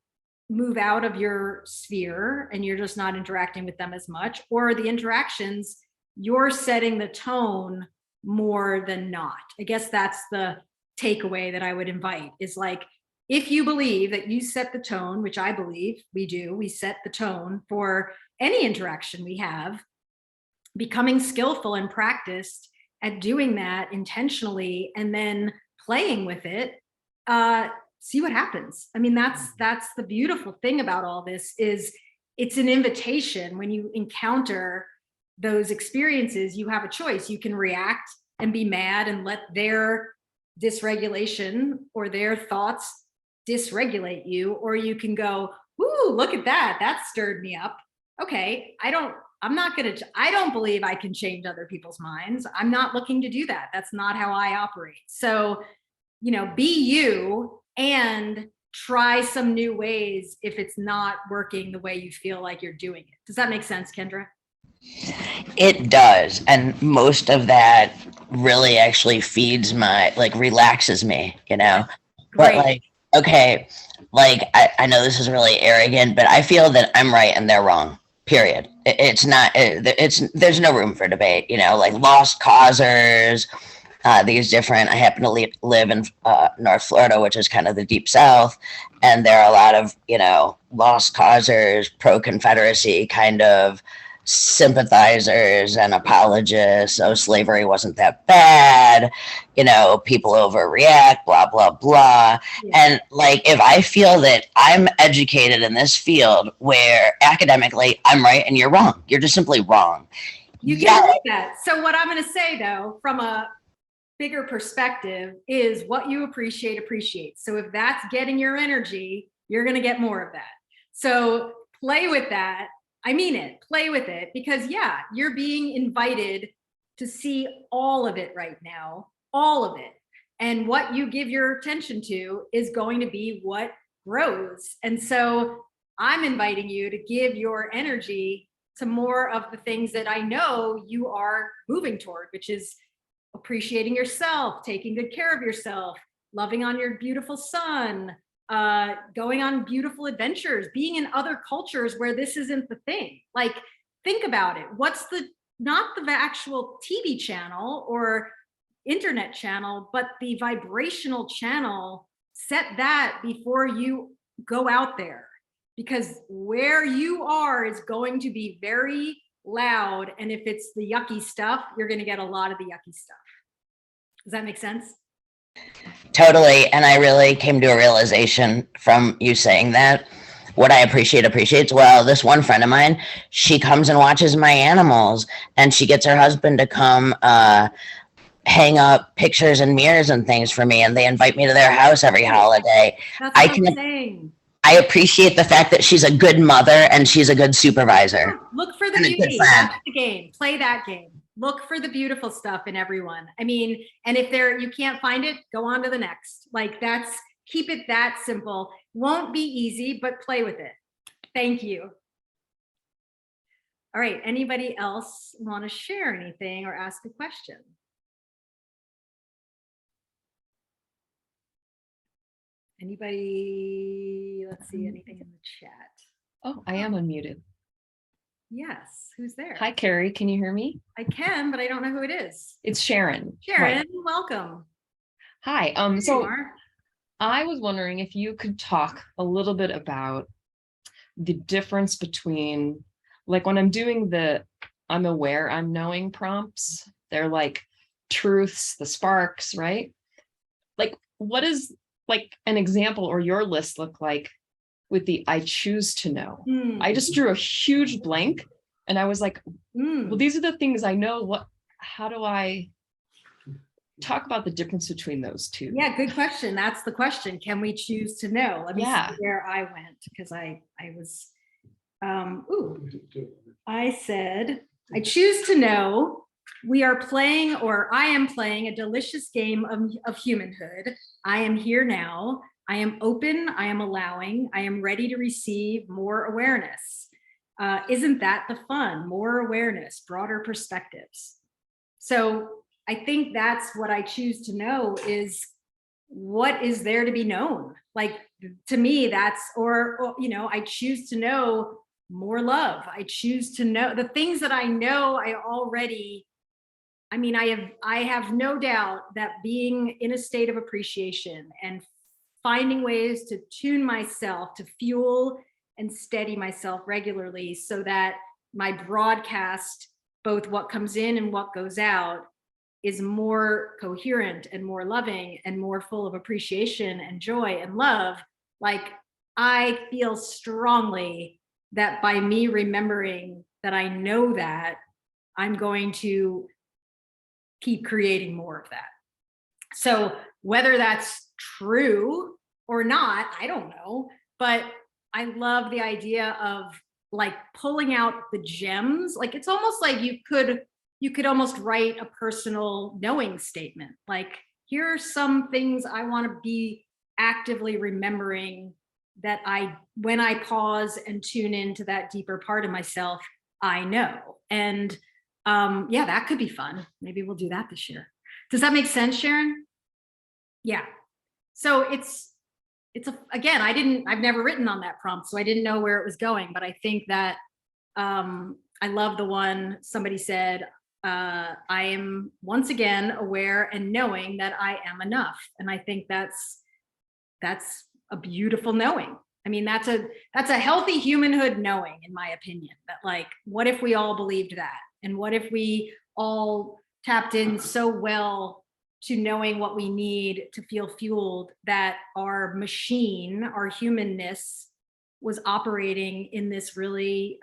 move out of your sphere and you're just not interacting with them as much, or the interactions, you're setting the tone more than not. I guess that's the takeaway that I would invite, is like, if you believe that you set the tone, which I believe we do, we set the tone for any interaction we have, becoming skillful and practiced at doing that intentionally and then playing with it, see what happens. I mean, that's the beautiful thing about all this, is it's an invitation. When you encounter those experiences, you have a choice. You can react and be mad and let their dysregulation or their thoughts dysregulate you, or you can go, ooh, look at that, that stirred me up. Okay, I don't believe I can change other people's minds. I'm not looking to do that. That's not how I operate. So, you know, be you and try some new ways if it's not working the way you feel like you're doing it. Does that make sense, Kendra? It does. And most of that really actually feeds my, like, relaxes me, you know? But, Great. like, okay, like, I know this is really arrogant, but I feel that I'm right and they're wrong, period. It's not, there's no room for debate, you know, like lost causers, these different, I happen to live in North Florida, which is kind of the deep South. And there are a lot of, you know, lost causers, pro-Confederacy kind of sympathizers and apologists. Oh, slavery wasn't that bad. You know, people overreact, blah, blah, blah. Yeah. And like, if I feel that I'm educated in this field where academically I'm right and you're wrong, you're just simply wrong. You can believe that. So what I'm going to say, though, from a bigger perspective, is what you appreciate. So if that's getting your energy, you're going to get more of that. So play with that. I mean it, play with it, because yeah, you're being invited to see all of it right now, all of it. And what you give your attention to is going to be what grows. And so I'm inviting you to give your energy to more of the things that I know you are moving toward, which is appreciating yourself, taking good care of yourself, loving on your beautiful son, going on beautiful adventures, being in other cultures where this isn't the thing. Like, think about it. What's not the actual TV channel or internet channel, but the vibrational channel? Set that before you go out there. because where you are is going to be very loud. And if it's the yucky stuff, you're going to get a lot of the yucky stuff. Does that make sense? Totally. And I really came to a realization from you saying that. What I appreciates. Well, this one friend of mine, she comes and watches my animals, and she gets her husband to come hang up pictures and mirrors and things for me, and they invite me to their house every holiday. That's what I I'm can saying. I appreciate the fact that she's a good mother and she's a good supervisor. Look for the and a good beauty. friend. That's the game. Play that game. Look for the beautiful stuff in everyone. I mean, and if you can't find it, go on to the next. Like keep it that simple. Won't be easy, but play with it. Thank you. All right. Anybody else want to share anything or ask a question? Anybody? Let's see, anything in the chat? Oh, I am unmuted. Yes. Who's there? Hi, Carrie. Can you hear me? I can, but I don't know who it is. It's Sharon. Sharon, Right. welcome. Hi. There you So are. I was wondering if you could talk a little bit about the difference between, like, when I'm doing the I'm aware, I'm knowing prompts, they're like truths, the sparks, right? Like, what is like an example or your list look like with the I choose to know? I just drew a huge blank and I was like, well, these are the things I know. How do I talk about the difference between those two? Yeah, good question. That's the question. Can we choose to know? Let me see where I went, because I was, I said, I choose to know we are playing, or I am playing, a delicious game of humanhood. I am here now. I am open. I am allowing. I am ready to receive more awareness. Isn't that the fun? More awareness, broader perspectives. So I think that's what I choose to know, is what is there to be known? Like, to me, that's, or I choose to know more love. I choose to know the things that I know I already, I mean, I have no doubt that being in a state of appreciation and finding ways to tune myself, to fuel and steady myself regularly, so that my broadcast, both what comes in and what goes out, is more coherent and more loving and more full of appreciation and joy and love. Like, I feel strongly that by me remembering that I know that, I'm going to keep creating more of that. So whether that's true or not, I don't know, but I love the idea of like pulling out the gems. Like, it's almost like you could almost write a personal knowing statement. Like, here are some things I want to be actively remembering, that when I pause and tune into that deeper part of myself, I know. And yeah, that could be fun. Maybe we'll do that this year. Does that make sense, Sharon? Yeah. So again, I've never written on that prompt, so I didn't know where it was going, but I think that I love the one somebody said, I am once again aware and knowing that I am enough. And I think that's a beautiful knowing. I mean, that's a healthy humanhood knowing, in my opinion, that, like, what if we all believed that? And what if we all tapped in so well to knowing what we need to feel fueled, that our machine, our humanness, was operating in this really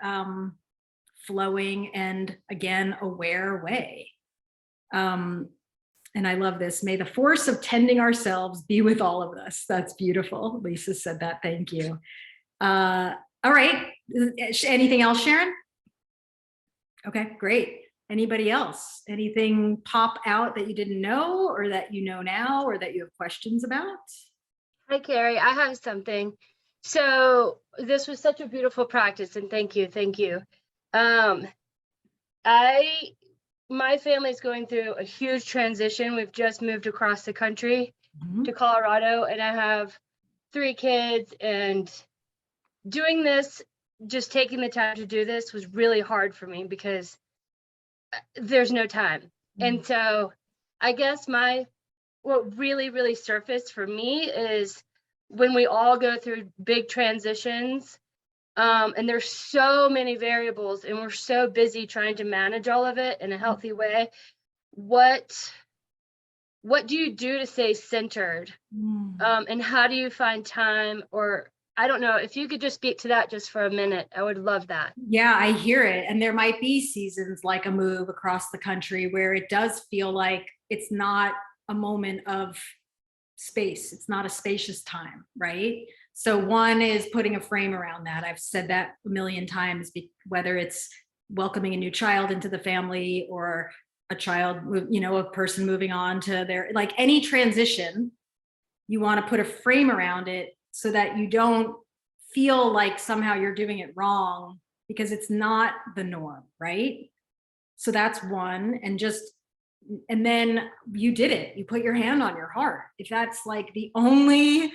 flowing and, again, aware way. And I love this. May the force of tending ourselves be with all of us. That's beautiful. Lisa said that. Thank you. All right. Anything else, Sharon? Okay, great. Anybody else? Anything pop out that you didn't know, or that you know now, or that you have questions about? Hi, Carrie. I have something. So this was such a beautiful practice, and thank you. My family's going through a huge transition. We've just moved across the country to Colorado, and I have 3 kids, and doing this, just taking the time to do this, was really hard for me because there's no time. And so I guess what really surfaced for me is when we all go through big transitions, And there's so many variables, and we're so busy trying to manage all of it in a healthy way. What do you do to stay centered? And how do you find time? Or I don't know, if you could just speak to that just for a minute, I would love that. Yeah, I hear it. And there might be seasons like a move across the country where it does feel like it's not a moment of space. It's not a spacious time, right? So one is putting a frame around that. I've said that a million times, whether it's welcoming a new child into the family or a child, a person moving on to their, like any transition, you want to put a frame around it so that you don't feel like somehow you're doing it wrong, because it's not the norm, right? So that's one. And then you did it. You put your hand on your heart. If that's like the only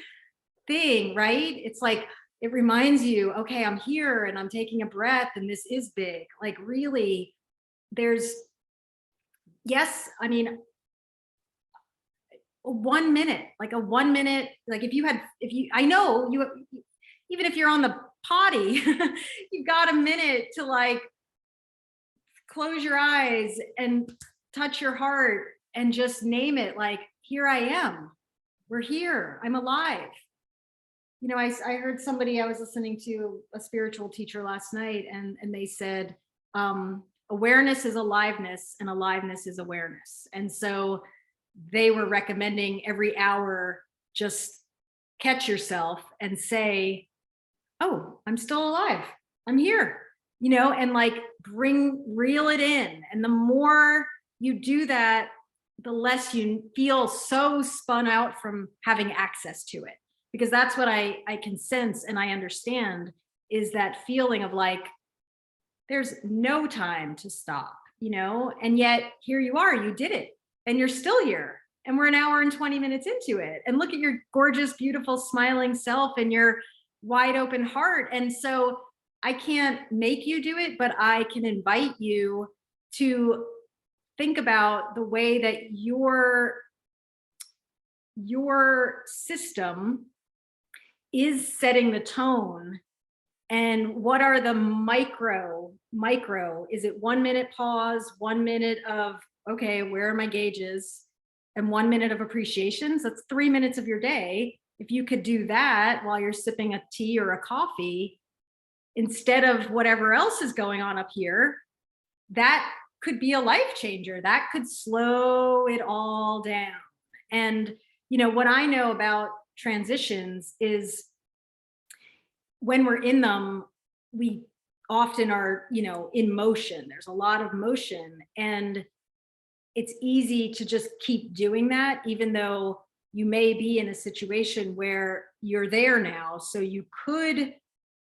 thing, right? It's like, it reminds you, okay, I'm here and I'm taking a breath and this is big. Like really, yes, I mean, 1 minute, like a 1 minute, like I know you, even if you're on the potty, you've got a minute to like close your eyes and touch your heart and just name it, like, here I am, we're here, I'm alive. I heard somebody, I was listening to a spiritual teacher last night, and they said, awareness is aliveness and aliveness is awareness. And so they were recommending every hour, just catch yourself and say, oh, I'm still alive, I'm here, and like reel it in. And the more you do that, the less you feel so spun out from having access to it. Because that's what I can sense and I understand, is that feeling of like, there's no time to stop, and yet here you are, you did it, and you're still here. And we're an hour and 20 minutes into it. And look at your gorgeous, beautiful, smiling self and your wide open heart. And so I can't make you do it, but I can invite you to think about the way that your system is setting the tone. And what are the micro, is it 1 minute pause, 1 minute of, okay, where are my gauges? And 1 minute of appreciation. So that's 3 minutes of your day. If you could do that while you're sipping a tea or a coffee, instead of whatever else is going on up here, that could be a life changer. That could slow it all down. And, what I know about transitions is when we're in them, we often are, in motion. There's a lot of motion, and it's easy to just keep doing that, even though you may be in a situation where you're there now. So you could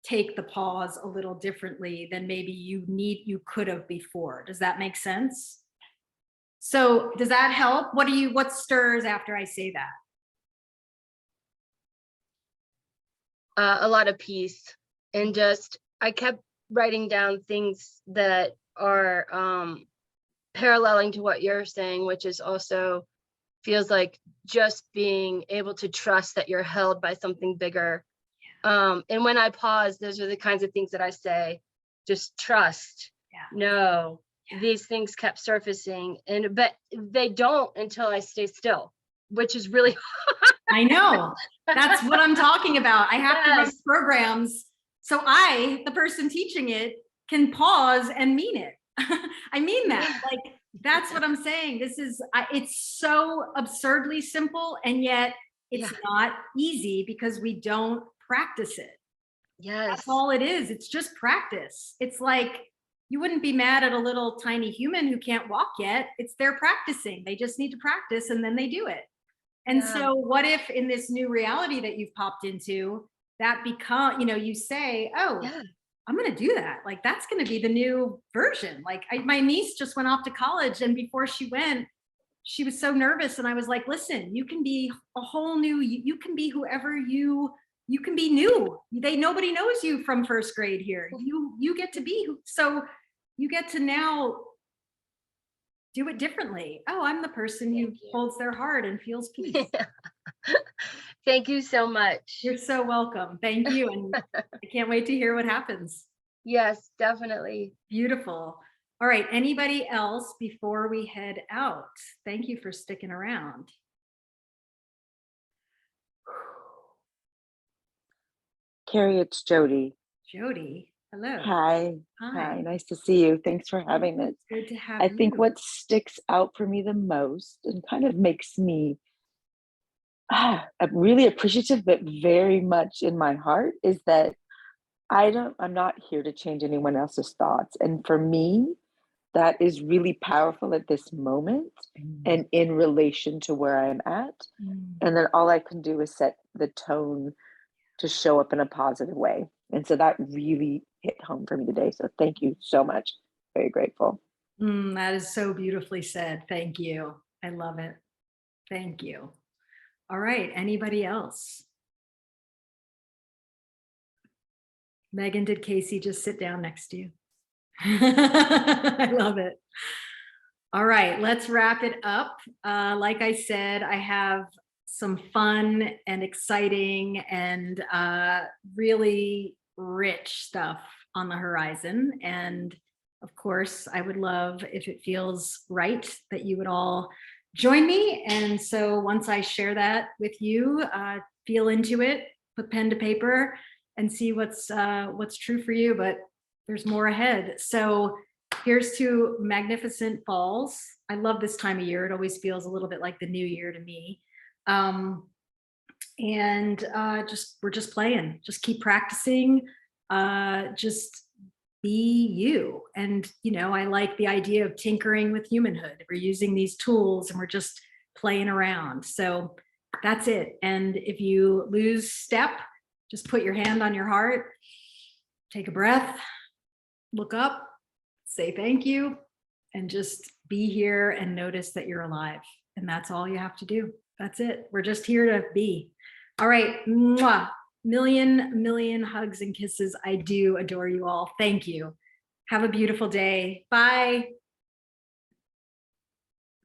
take the pause a little differently than maybe you could have before. Does that make sense? So does that help? What stirs after I say that? A lot of peace. And I kept writing down things that are paralleling to what you're saying, which is also feels like just being able to trust that you're held by something bigger. And when I pause, those are the kinds of things that I say, just trust. No, these things kept surfacing, but they don't until I stay still, which is really hard. I know. That's what I'm talking about. I have to write programs so the person teaching it, can pause and mean it. I mean that. Like, that's what I'm saying. It's so absurdly simple, and yet it's not easy because we don't practice it. Yes. That's all it is. It's just practice. It's like, you wouldn't be mad at a little tiny human who can't walk yet. It's they're practicing. They just need to practice and then they do it. And so what if in this new reality that you've popped into, that you say, oh, I'm going to do that. Like, that's going to be the new version. Like, my niece just went off to college, and before she went, she was so nervous. And I was like, listen, you can be a whole new, you can be whoever you can be new. Nobody knows you from first grade here. You get to be, so you get to now do it differently. Oh, I'm the person who holds their heart and feels peace. Thank you so much. You're so welcome. Thank you. And I can't wait to hear what happens. Yes, definitely. Beautiful. All right. Anybody else before we head out? Thank you for sticking around. Carrie, it's Jody. Jody, hello. Hi. Hi. Nice to see you. Thanks for having this. Good to have I you. think what sticks out for me the most and kind of makes me I'm really appreciative, but very much in my heart is that I'm not here to change anyone else's thoughts. And for me, that is really powerful at this moment and in relation to where I'm at. And then all I can do is set the tone to show up in a positive way. And so that really hit home for me today. So thank you so much. Very grateful. That is so beautifully said. Thank you. I love it. Thank you. All right. Anybody else? Megan, did Casey just sit down next to you? I love it. All right, let's wrap it up. Like I said, I have some fun and exciting and really rich stuff on the horizon. And of course, I would love, if it feels right, that you would all join me. And so once I share that with you, feel into it, put pen to paper, and see what's true for you. But there's more ahead. So here's to magnificent falls. I love this time of year. It always feels a little bit like the new year to me. We're just playing, just keep practicing, just be you. And, you know, I like the idea of tinkering with humanhood. We're using these tools and we're just playing around. So that's it. And if you lose step, just put your hand on your heart, take a breath, look up, say thank you, and just be here and notice that you're alive. And that's all you have to do. That's it. We're just here to be. All right. Mwah. Million hugs and kisses. I do adore you all. Thank you. Have a beautiful day. Bye.